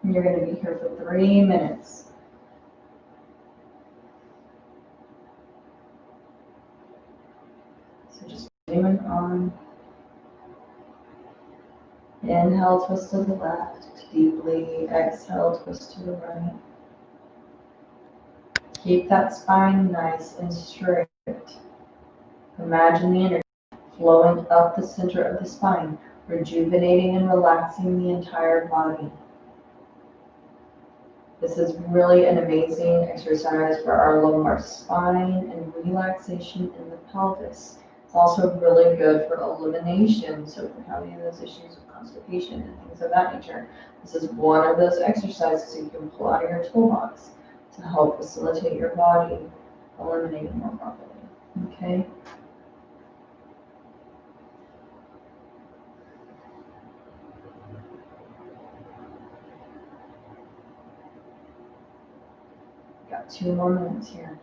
Speaker 1: And you're going to be here for 3 minutes. So just continuing on. Inhale, twist to the left deeply. Exhale, twist to the right. Keep that spine nice and straight. Imagine the energy flowing up the center of the spine, rejuvenating and relaxing the entire body. This is really an amazing exercise for our lumbar spine and relaxation in the pelvis. It's also really good for elimination. So if you're having those issues with constipation and things of that nature, this is one of those exercises you can pull out of your toolbox to help facilitate your body eliminating more properly. Okay. Got 2 more minutes here.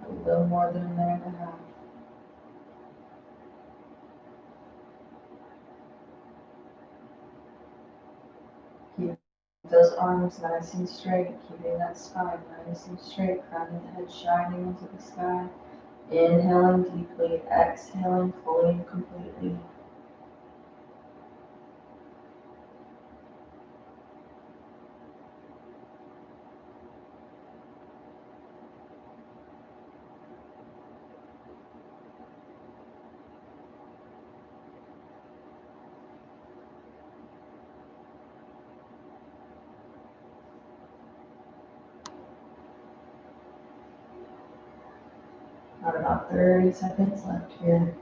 Speaker 1: A little more than a minute and a half. Keep those arms nice and straight, keeping that spine nice and straight, crown of the head shining into the sky. Inhaling deeply, exhaling fully and completely. Got about 30 seconds left here.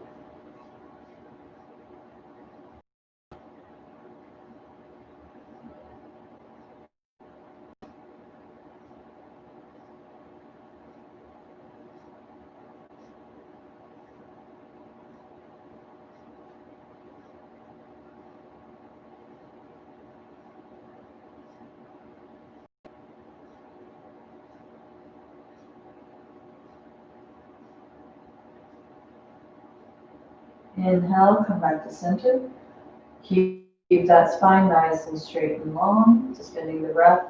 Speaker 1: Inhale, come back to center. Keep that spine nice and straight and long, suspending the breath.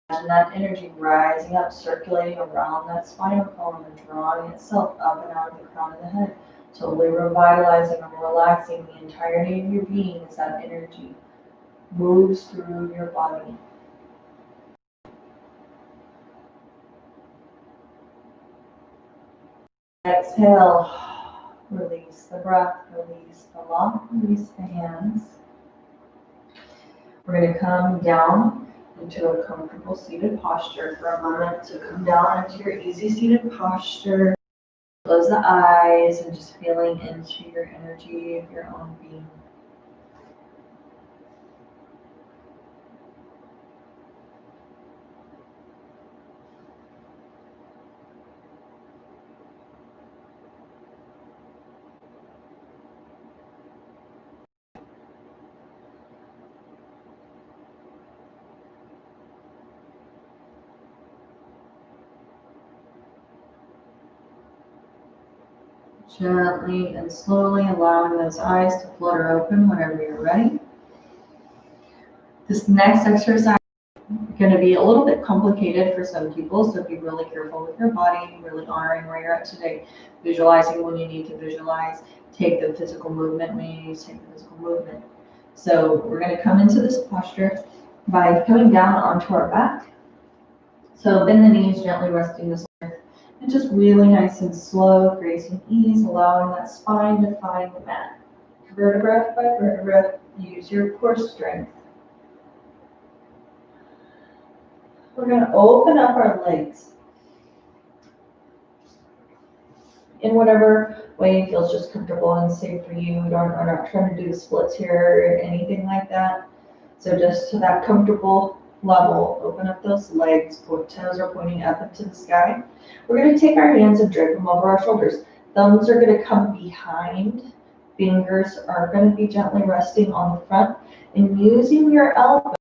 Speaker 1: Imagine that energy rising up, circulating around that spinal column and drawing itself up and out of the crown of the head, totally revitalizing and relaxing the entirety of your being as that energy moves through your body. Exhale, release the breath, release the lock, release the hands. We're going to come down into a comfortable seated posture for a moment. So come down into your easy seated posture. Those close the eyes and just feeling into your energy of your own being. Gently and slowly allowing those eyes to flutter open whenever you're ready. This next exercise is going to be a little bit complicated for some people, so be really careful with your body, really honoring where you're at today, visualizing when you need to visualize, take the physical movement when you need to take the physical movement. So we're going to come into this posture by coming down onto our back. So bend the knees, gently resting this earth. And just really nice and slow, grace and ease, allowing that spine to find the mat. Vertebra by vertebra, use your core strength. We're going to open up our legs in whatever way feels just comfortable and safe for you. We're not trying to do the splits here or anything like that. So just to that comfortable level, open up those legs, toes are pointing up into the sky. We're going to take our hands and drape them over our shoulders. Thumbs are going to come behind. Fingers are going to be gently resting on the front. And using your elbows,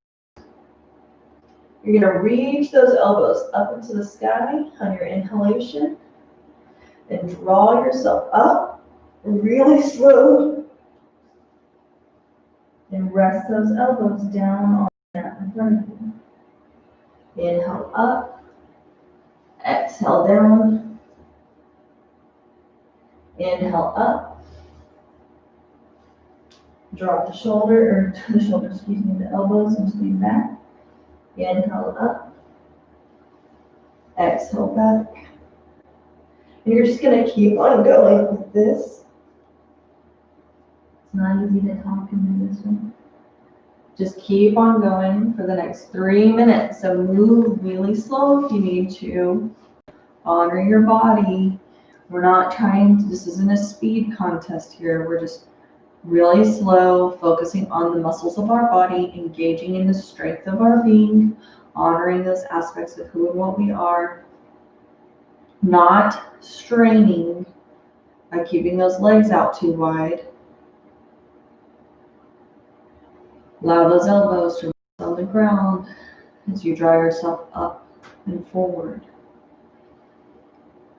Speaker 1: you're going to reach those elbows up into the sky on your inhalation. And draw yourself up really slow. And rest those elbows down on the mat in front of you. Inhale up. Exhale down. Inhale up. Drop the the elbows into the mat. Inhale up. Exhale back. And you're just going to keep on going with this. It's not easy to talk and do this one. Just keep on going for the next 3 minutes. So move really slow if you need to. Honor your body. We're not this isn't a speed contest here. We're just really slow, focusing on the muscles of our body, engaging in the strength of our being, honoring those aspects of who and what we are, not straining by keeping those legs out too wide. Allow those elbows to rest on the ground as you draw yourself up and forward.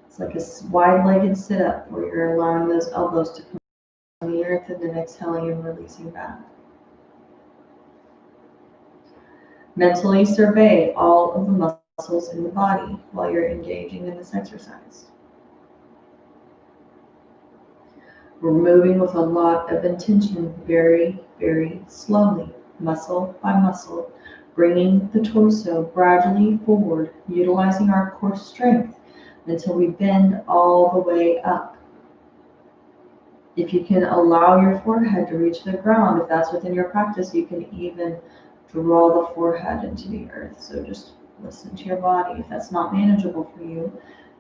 Speaker 1: It's like a wide-legged sit-up where you're allowing those elbows to come on the earth and then exhaling and releasing back. Mentally survey all of the muscles in the body while you're engaging in this exercise. We're moving with a lot of intention, very, very slowly, muscle by muscle, bringing the torso gradually forward, utilizing our core strength until we bend all the way up. If you can allow your forehead to reach the ground, if that's within your practice, you can even draw the forehead into the earth. So just listen to your body. If that's not manageable for you,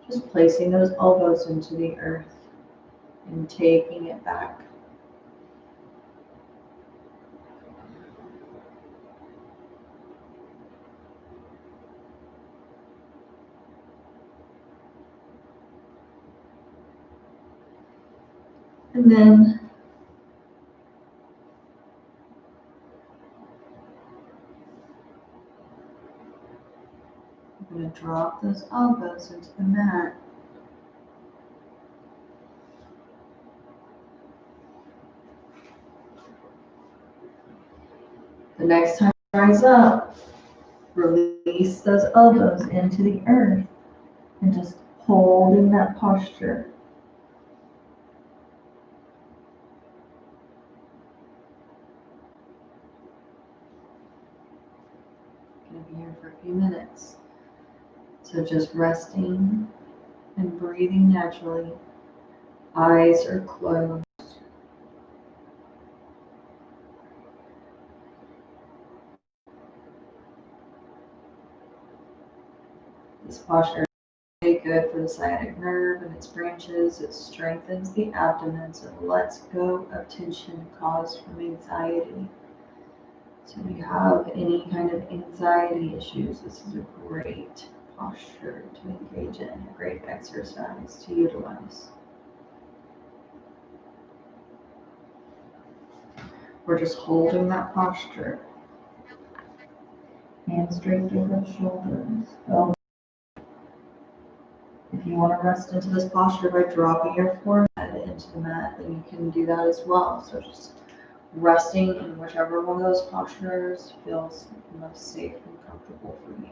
Speaker 1: just placing those elbows into the earth and taking it back. And then I'm going to drop those elbows into the mat. The next time you rise up, release those elbows into the earth and just holding that posture. I'm going to be here for a few minutes. So just resting and breathing naturally. Eyes are closed. This posture is really good for the sciatic nerve and its branches. It strengthens the abdomen, so it lets go of tension caused from anxiety. So if you have any kind of anxiety issues, this is a great posture to engage in, a great exercise to utilize. We're just holding that posture. Hands straight through the shoulders. If you want to rest into this posture by dropping your forehead into the mat, then you can do that as well. So just resting in whichever one of those postures feels most safe and comfortable for you.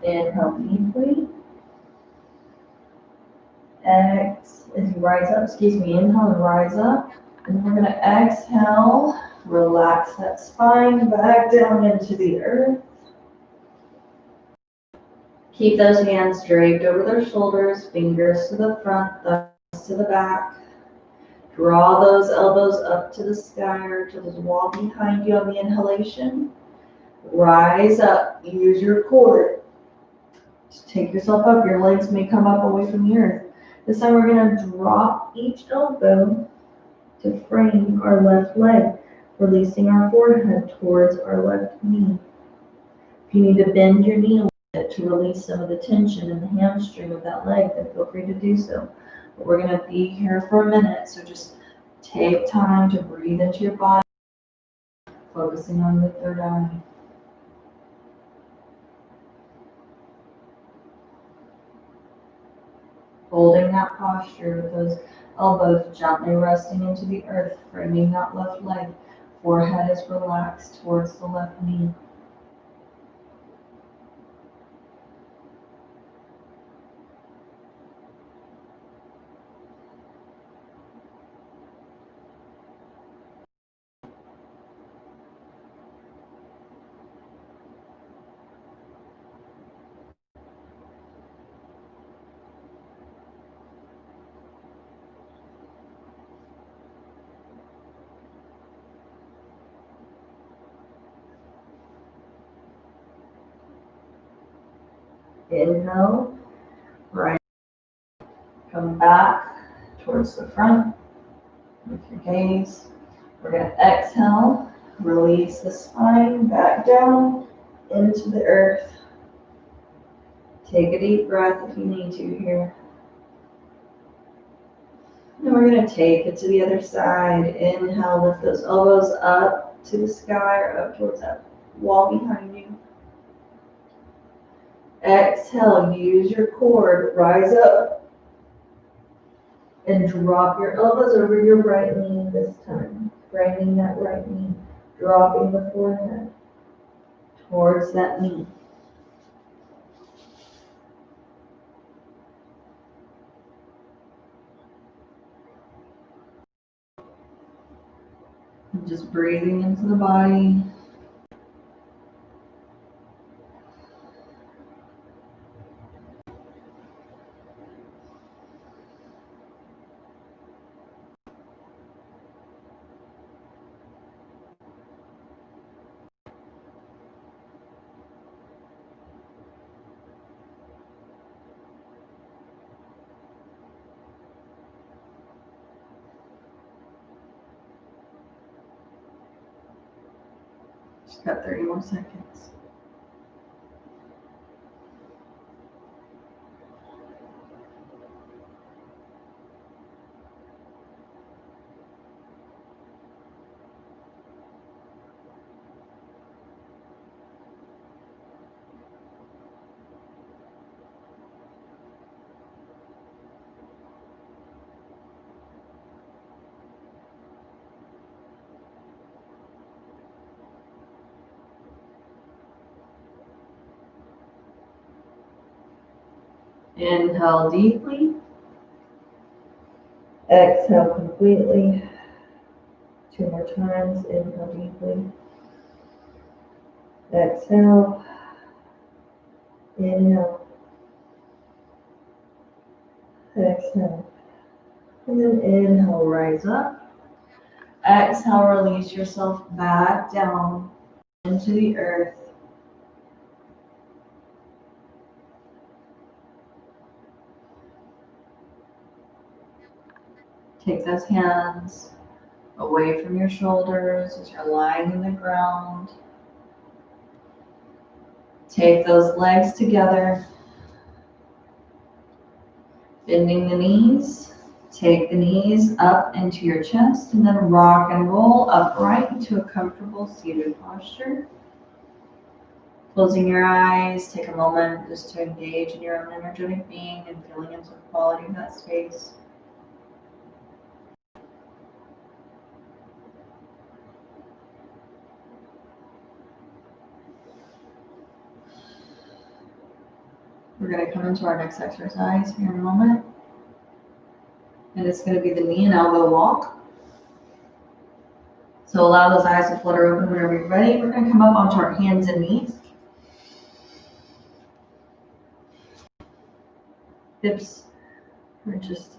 Speaker 1: Inhale deeply. Inhale and rise up. And we're going to exhale, relax that spine back down into the earth. Keep those hands draped over their shoulders, fingers to the front, thumbs to the back. Draw those elbows up to the sky or to the wall behind you on the inhalation. Rise up, use your core. Just take yourself up, your legs may come up away from the earth. This time we're going to drop each elbow to frame our left leg, releasing our forehead towards our left knee. If you need to bend your knee a little bit to release some of the tension in the hamstring of that leg, then feel free to do so. But we're going to be here for a minute, so just take time to breathe into your body, focusing on the third eye. Holding that posture with those elbows gently resting into the earth, framing that left leg. Forehead is relaxed towards the left knee. Inhale, right, come back towards the front with your gaze. We're going to exhale, release the spine back down into the earth. Take a deep breath if you need to here. And we're going to take it to the other side. Inhale, lift those elbows up to the sky or up towards that wall behind you. Exhale, use your core to rise up and drop your elbows over your right knee this time. Framing that right knee, dropping the forehead towards that knee. And just breathing into the body. Just got 30 more seconds. Inhale deeply. Exhale completely. 2 more times. Inhale deeply. Exhale. Inhale. Exhale. And then inhale, rise up. Exhale, release yourself back down into the earth. Take those hands away from your shoulders as you're lying in the ground. Take those legs together, bending the knees. Take the knees up into your chest and then rock and roll upright into a comfortable seated posture. Closing your eyes, take a moment just to engage in your own energetic being and feeling into the quality of that space. We're going to come into our next exercise here in a moment. And it's going to be the knee and elbow walk. So allow those eyes to flutter open whenever you're ready. We're going to come up onto our hands and knees. Hips are just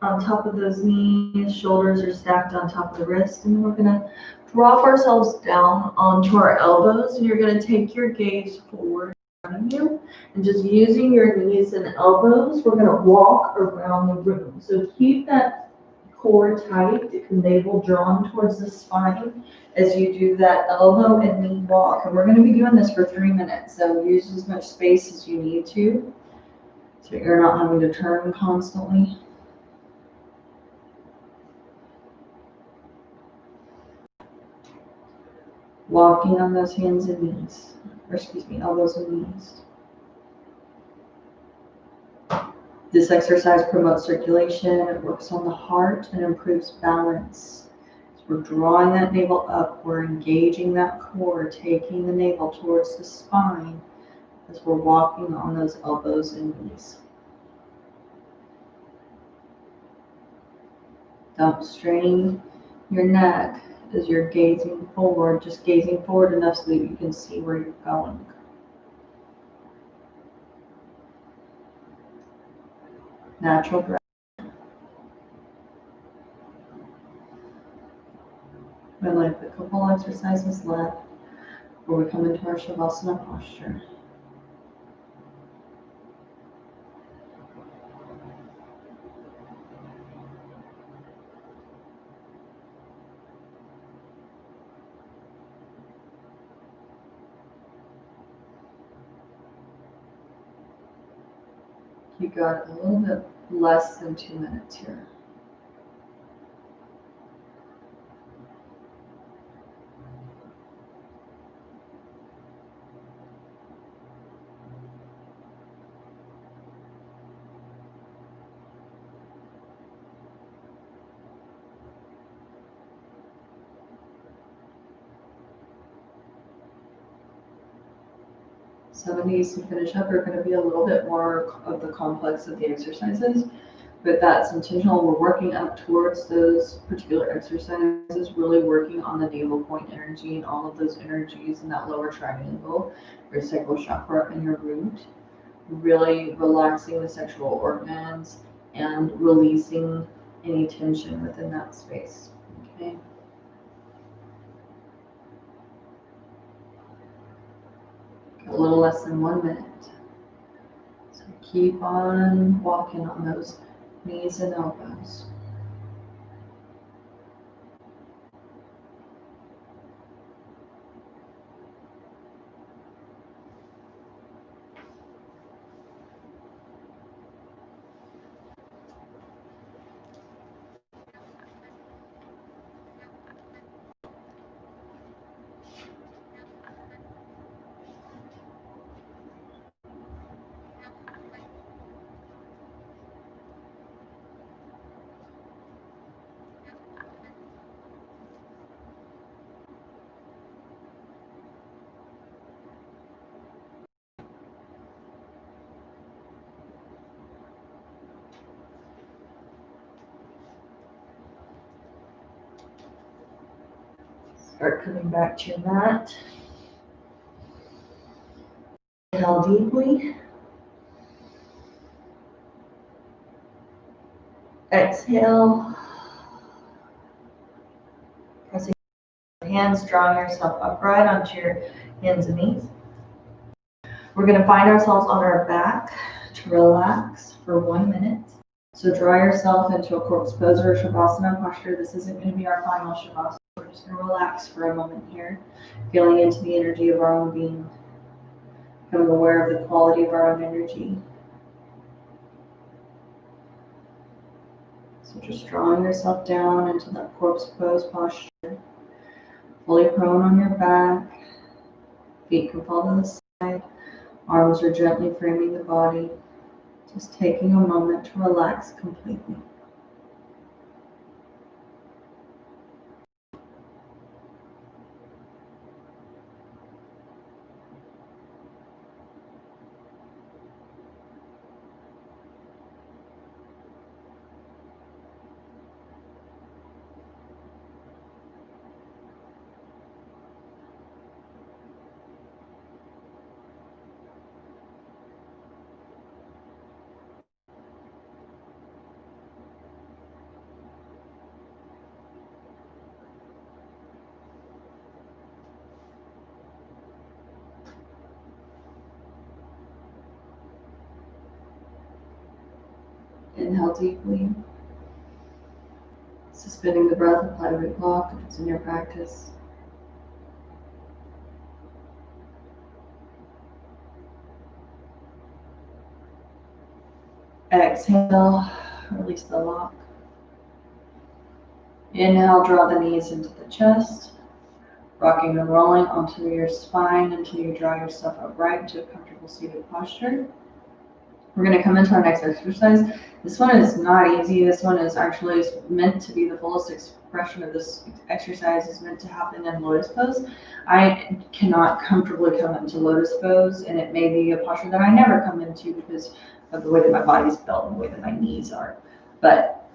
Speaker 1: on top of those knees. Shoulders are stacked on top of the wrist. And we're going to drop ourselves down onto our elbows. And you're going to take your gaze forward in front of you. And just using your knees and elbows, we're going to walk around the room. So keep that core tight, the navel drawn towards the spine as you do that elbow and knee walk. And we're going to be doing this for 3 minutes. So use as much space as you need to, so you're not having to turn constantly. Walking on those hands and knees, or excuse me, elbows and knees. This exercise promotes circulation, it works on the heart, and improves balance. So we're drawing that navel up, we're engaging that core, taking the navel towards the spine as we're walking on those elbows and knees. Don't strain your neck as you're gazing forward, just gazing forward enough so that you can see where you're going. Natural breath. We have like a couple exercises left before we come into our Shavasana posture. You got a little bit less than 2 minutes here. Some of these to finish up are going to be a little bit more of the complex of the exercises, but that's intentional. We're working up towards those particular exercises, really working on the navel point energy and all of those energies in that lower triangle, your sacral chakra and your root. Really relaxing the sexual organs and releasing any tension within that space. Okay. A little less than 1 minute. So keep on walking on those knees and elbows. Start coming back to your mat. Inhale deeply. Exhale. Pressing your hands, drawing yourself upright onto your hands and knees. We're going to find ourselves on our back to relax for 1 minute. So draw yourself into a corpse pose or a Shavasana posture. This isn't going to be our final Shavasana. We're just going to relax for a moment here, feeling into the energy of our own being, becoming aware of the quality of our own energy. So just drawing yourself down into that corpse pose posture, fully prone on your back, feet can fall to the side, arms are gently framing the body, just taking a moment to relax completely. Inhale deeply. Suspending the breath, apply the root block if it's in your practice. Exhale, release the lock. Inhale, draw the knees into the chest, rocking and rolling onto your spine until you draw yourself upright into a comfortable seated posture. We're going to come into our next exercise. This one is not easy. This one is actually meant to be the fullest expression of this exercise is meant to happen in Lotus Pose. I cannot comfortably come into Lotus Pose, and it may be a posture that I never come into because of the way that my body's built and the way that my knees are. But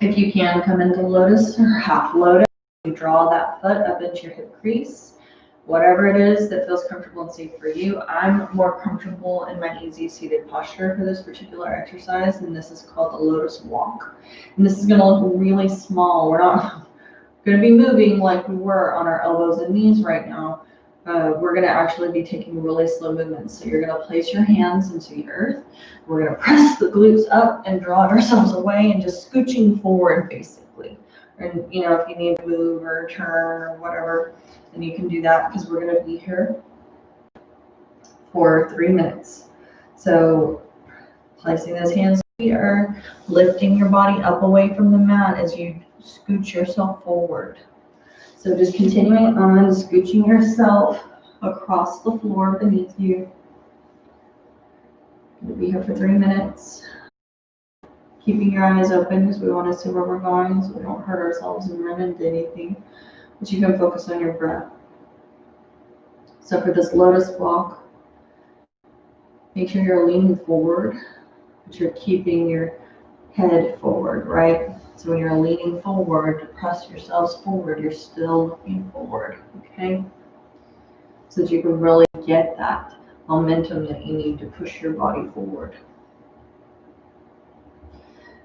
Speaker 1: if you can come into Lotus or half Lotus, you draw that foot up into your hip crease. Whatever it is that feels comfortable and safe for you. I'm more comfortable in my easy seated posture for this particular exercise, and this is called the Lotus Walk. And this is going to look really small. We're not going to be moving like we were on our elbows and knees right now. We're going to actually be taking really slow movements. So you're going to place your hands into the earth. We're going to press the glutes up and draw ourselves away and just scooching forward, basically. And, if you need to move or turn or whatever, then you can do that because we're going to be here for 3 minutes. So placing those hands to the earth, lifting your body up away from the mat as you scooch yourself forward. So just continuing on, scooching yourself across the floor beneath you. We'll be here for 3 minutes. Keeping your eyes open because we want to see where we're going so we don't hurt ourselves and run into anything. But you can focus on your breath. So for this Lotus Walk, make sure you're leaning forward, but you're keeping your head forward, right? So when you're leaning forward, to press yourselves forward, you're still looking forward, okay? So that you can really get that momentum that you need to push your body forward.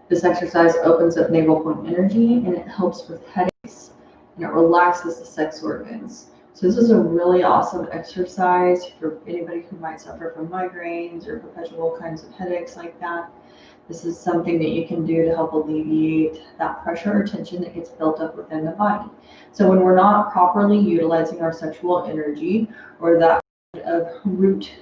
Speaker 1: This exercise opens up navel point energy and it helps with headaches and it relaxes the sex organs. So this is a really awesome exercise for anybody who might suffer from migraines or perpetual kinds of headaches like that. This is something that you can do to help alleviate that pressure or tension that gets built up within the body. So when we're not properly utilizing our sexual energy or that of root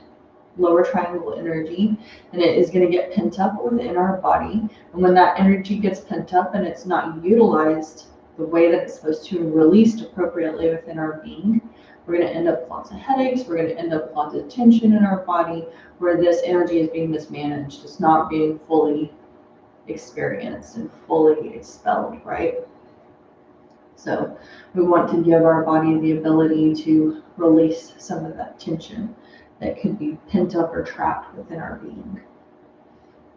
Speaker 1: lower triangle energy, and it is going to get pent up within our body. And when that energy gets pent up and it's not utilized the way that it's supposed to and released appropriately within our being, we're going to end up with lots of headaches. We're going to end up with lots of tension in our body where this energy is being mismanaged. It's not being fully experienced and fully expelled, right? So we want to give our body the ability to release some of that tension that could be pent up or trapped within our being.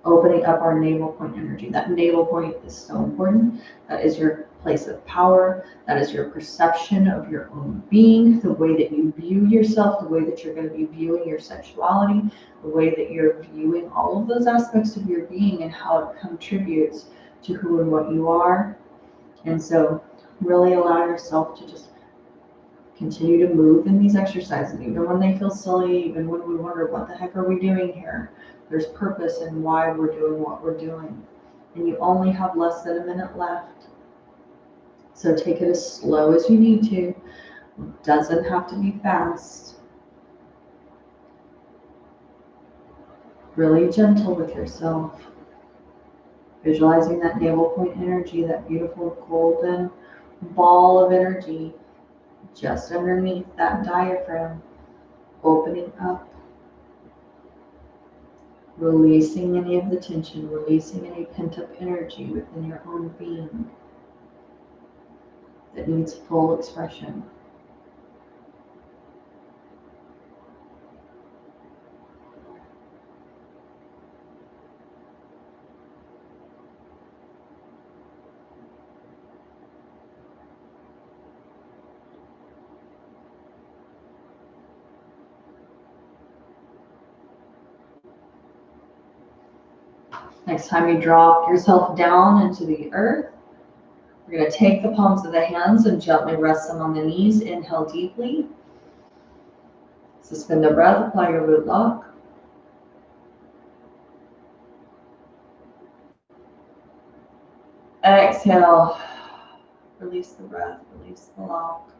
Speaker 1: opening up our navel point energy. That navel point is so important. That is your place of power. That is your perception of your own being, the way that you view yourself, the way that you're going to be viewing your sexuality, the way that you're viewing all of those aspects of your being and how it contributes to who and what you are. And so really allow yourself to just continue to move in these exercises, even when they feel silly, even when we wonder, what the heck are we doing here? There's purpose in why we're doing what we're doing. And you only have less than a minute left. So take it as slow as you need to. It doesn't have to be fast. Really gentle with yourself. Visualizing that navel point energy, that beautiful golden ball of energy just underneath that diaphragm, opening up, releasing any of the tension, releasing any pent-up energy within your own being that needs full expression. Next time you drop yourself down into the earth, we're going to take the palms of the hands and gently rest them on the knees. Inhale deeply. Suspend the breath, apply your root lock. Exhale. Release the breath, release the lock.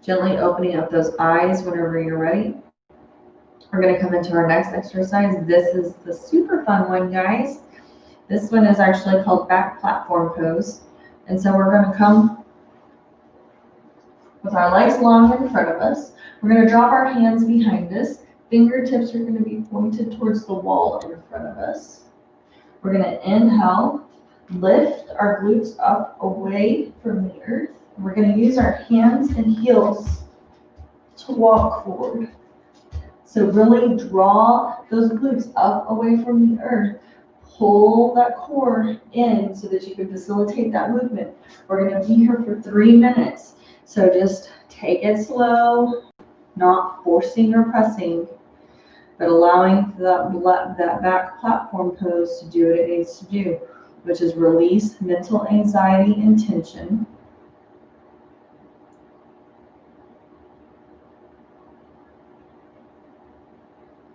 Speaker 1: Gently opening up those eyes whenever you're ready. We're going to come into our next exercise. This is the super fun one, guys. This one is actually called back platform pose. And so we're going to come with our legs long in front of us. We're going to drop our hands behind us. Fingertips are going to be pointed towards the wall in front of us. We're going to inhale, lift our glutes up away from the earth. We're going to use our hands and heels to walk forward. So really draw those glutes up away from the earth. Pull that core in so that you can facilitate that movement. We're going to be here for 3 minutes. So just take it slow, not forcing or pressing, but allowing that back platform pose to do what it needs to do, which is release mental anxiety and tension.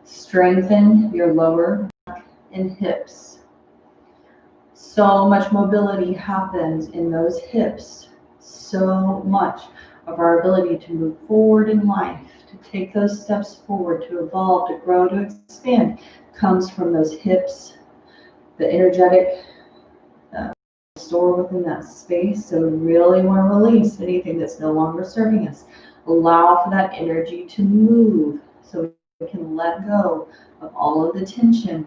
Speaker 1: Strengthen your lower back and hips. So much mobility happens in those hips. So much of our ability to move forward in life, to take those steps forward, to evolve, to grow, to expand, comes from those hips, the energetic store within that space. So we really want to release anything that's no longer serving us. Allow for that energy to move so we can let go of all of the tension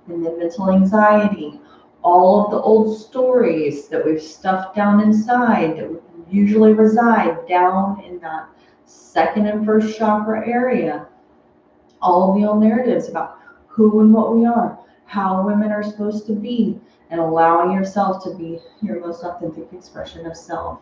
Speaker 1: and the mental anxiety, all of the old stories that we've stuffed down inside that usually reside down in that second and first chakra area. All of the old narratives about who and what we are, how women are supposed to be, and allowing yourself to be your most authentic expression of self.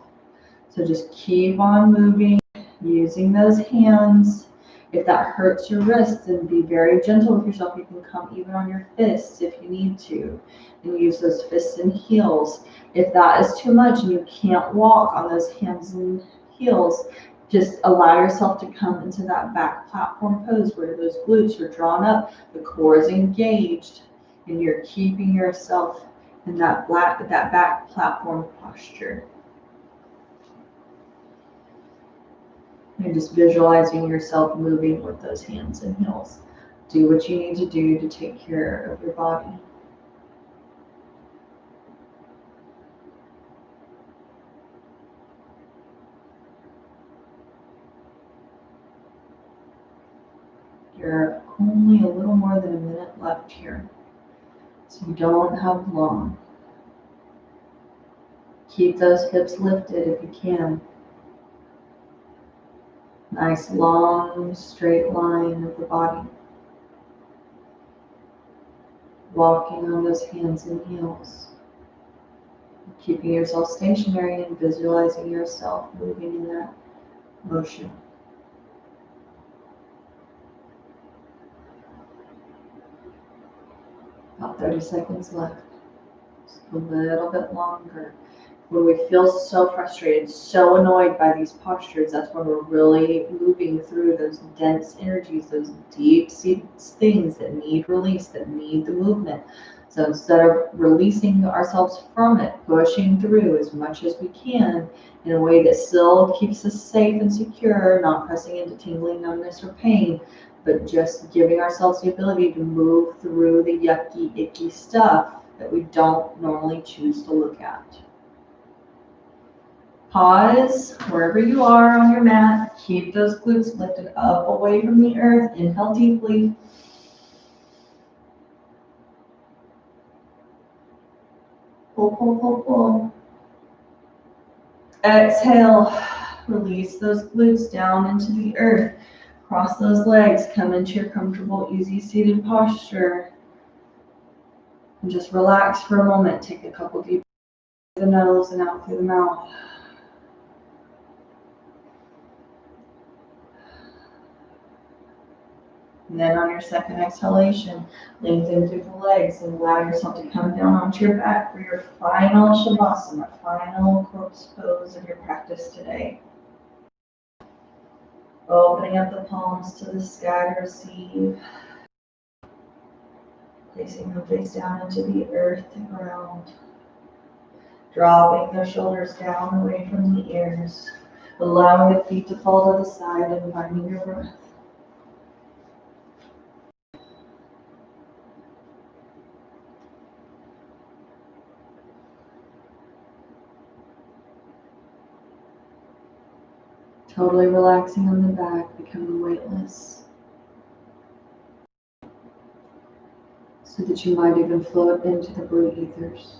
Speaker 1: So just keep on moving, using those hands. If that hurts your wrists, then be very gentle with yourself. You can come even on your fists if you need to, and use those fists and heels. If that is too much and you can't walk on those hands and heels, just allow yourself to come into that back platform pose where those glutes are drawn up, the core is engaged, and you're keeping yourself in that back platform posture. And just visualizing yourself moving with those hands and heels. Do what you need to do to take care of your body. You're only a little more than a minute left here, so you don't have long. Keep those hips lifted if you can. Nice long straight line of the body. walking on those hands and heels, keeping yourself stationary and visualizing yourself moving in that motion. About 30 seconds left. Just a little bit longer. When we feel so frustrated, so annoyed by these postures, that's when we're really moving through those dense energies, those deep-seated things that need release, that need the movement. So instead of releasing ourselves from it, pushing through as much as we can in a way that still keeps us safe and secure, not pressing into tingling, numbness, or pain, but just giving ourselves the ability to move through the yucky, icky stuff that we don't normally choose to look at. Pause wherever you are on your mat. Keep those glutes lifted up away from the earth. Inhale deeply. Pull, pull, pull, pull. Exhale. Release those glutes down into the earth. Cross those legs. Come into your comfortable, easy seated posture. And just relax for a moment. Take a couple deep breaths through the nose and out through the mouth. And then on your second exhalation, lengthen through the legs and allow yourself to come down onto your back for your final Shavasana, final Lotus Pose of your practice today. Opening up the palms to the sky to receive. Placing them face down into the earth, the ground. Dropping the shoulders down away from the ears. Allowing the feet to fall to the side and finding your breath. Totally relaxing on the back, becoming weightless. So that you might even float into the blue ethers.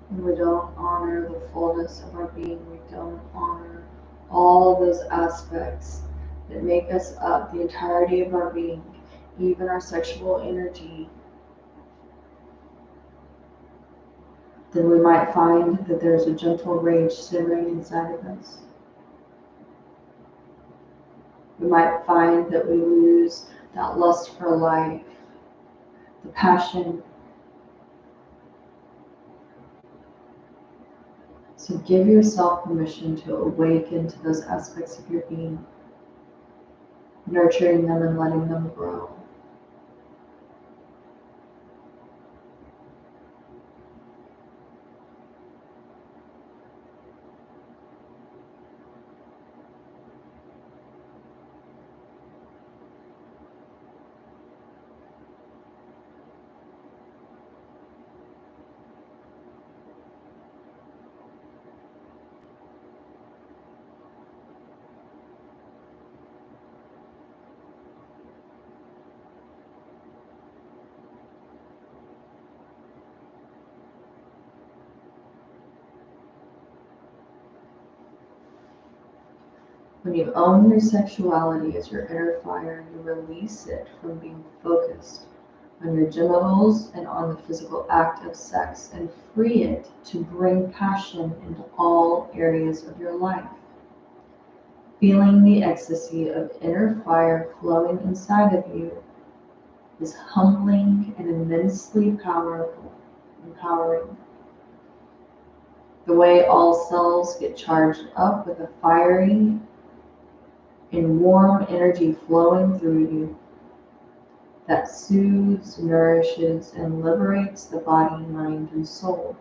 Speaker 1: When we don't honor the fullness of our being, we don't honor all of those aspects that make us up, the entirety of our being, even our sexual energy, then we might find that there's a gentle rage simmering inside of us. We might find that we lose that lust for life, the passion. So give yourself permission to awaken to those aspects of your being, nurturing them and letting them grow. When you own your sexuality as your inner fire, you release it from being focused on your genitals and on the physical act of sex and free it to bring passion into all areas of your life. Feeling the ecstasy of inner fire flowing inside of you is humbling and immensely powerful, empowering. The way all cells get charged up with a fiery and warm energy flowing through you that soothes, nourishes, and liberates the body, mind, and soul,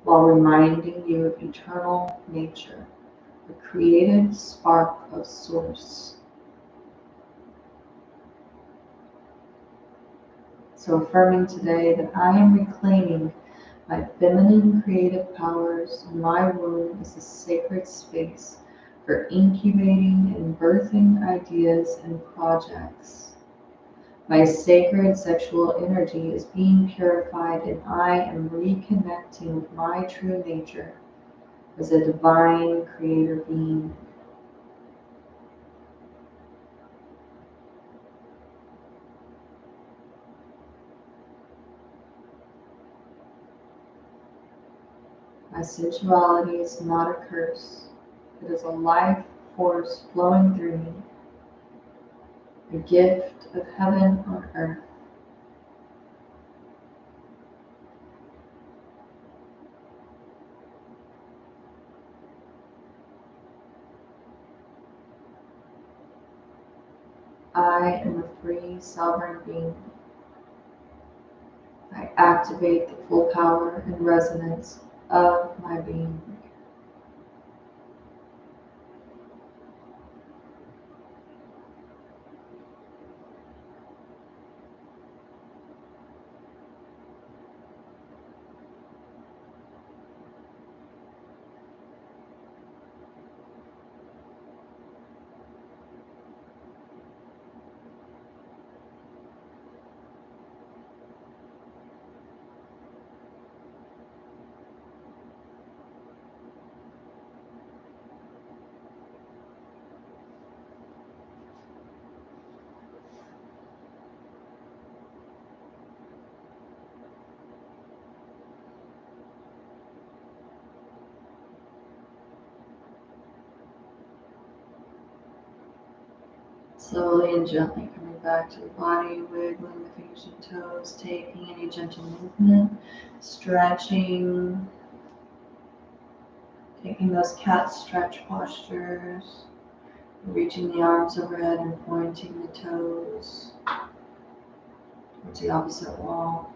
Speaker 1: while reminding you of eternal nature, the creative spark of Source. So affirming today that I am reclaiming my feminine creative powers, and my womb is a sacred space for incubating and birthing ideas and projects. My sacred sexual energy is being purified, and I am reconnecting with my true nature as a divine creator being. My sensuality is not a curse. It is a life force flowing through me, a gift of heaven on earth. I am a free, sovereign being. I activate the full power and resonance of my being. Slowly and gently coming back to the body, wiggling the fingers and toes, taking any gentle movement, stretching, taking those cat stretch postures, reaching the arms overhead and pointing the toes towards the opposite wall.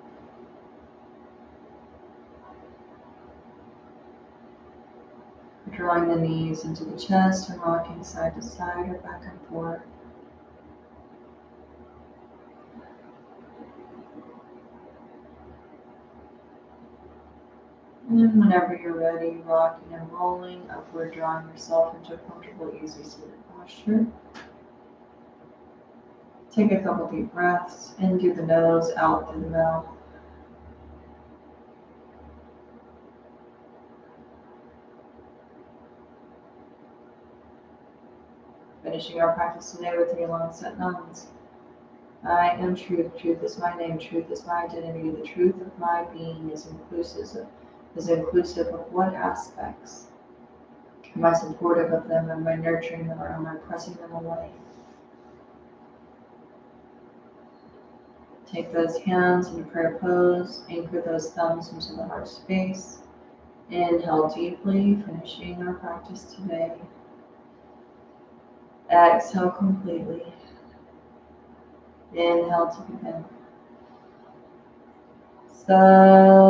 Speaker 1: Drawing the knees into the chest and rocking side to side or back and forth. And whenever you're ready, rocking and rolling upward, drawing yourself into a comfortable, easy seated posture. Take a couple deep breaths in through the nose, out through the mouth. Finishing our practice today with 3 long set nuns. I am truth. Truth is my name. Truth is my identity. The truth of my being is inclusive of what aspects? Am I supportive of them? Am I nurturing them, or am I pressing them away? Take those hands into prayer pose. Anchor those thumbs into the heart space. Inhale deeply, finishing our practice today. Exhale completely. Inhale to begin. Satnam.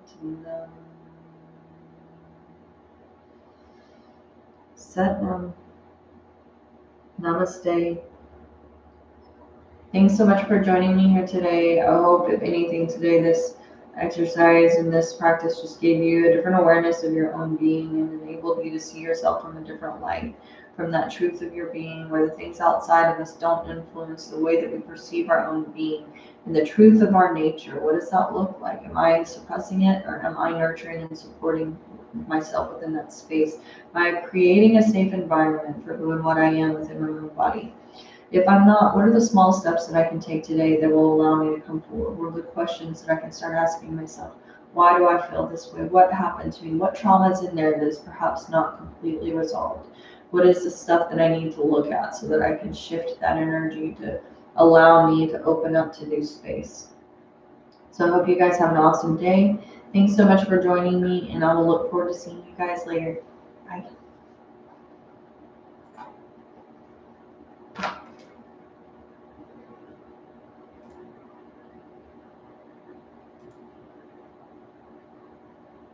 Speaker 1: Satnam. Satnam. Namaste. Thanks so much for joining me here today. I hope, if anything, today this exercise and this practice just gave you a different awareness of your own being and enabled you to see yourself from a different light, from that truth of your being, where the things outside of us don't influence the way that we perceive our own being, and the truth of our nature. What does that look like? Am I suppressing it, or am I nurturing and supporting myself within that space? Am I creating a safe environment for who and what I am within my own body? If I'm not, what are the small steps that I can take today that will allow me to come forward? What are the questions that I can start asking myself? Why do I feel this way? What happened to me? What trauma is in there that is perhaps not completely resolved? What is the stuff that I need to look at so that I can shift that energy to allow me to open up to new space? So I hope you guys have an awesome day. Thanks so much for joining me, and I will look forward to seeing you guys later. Bye.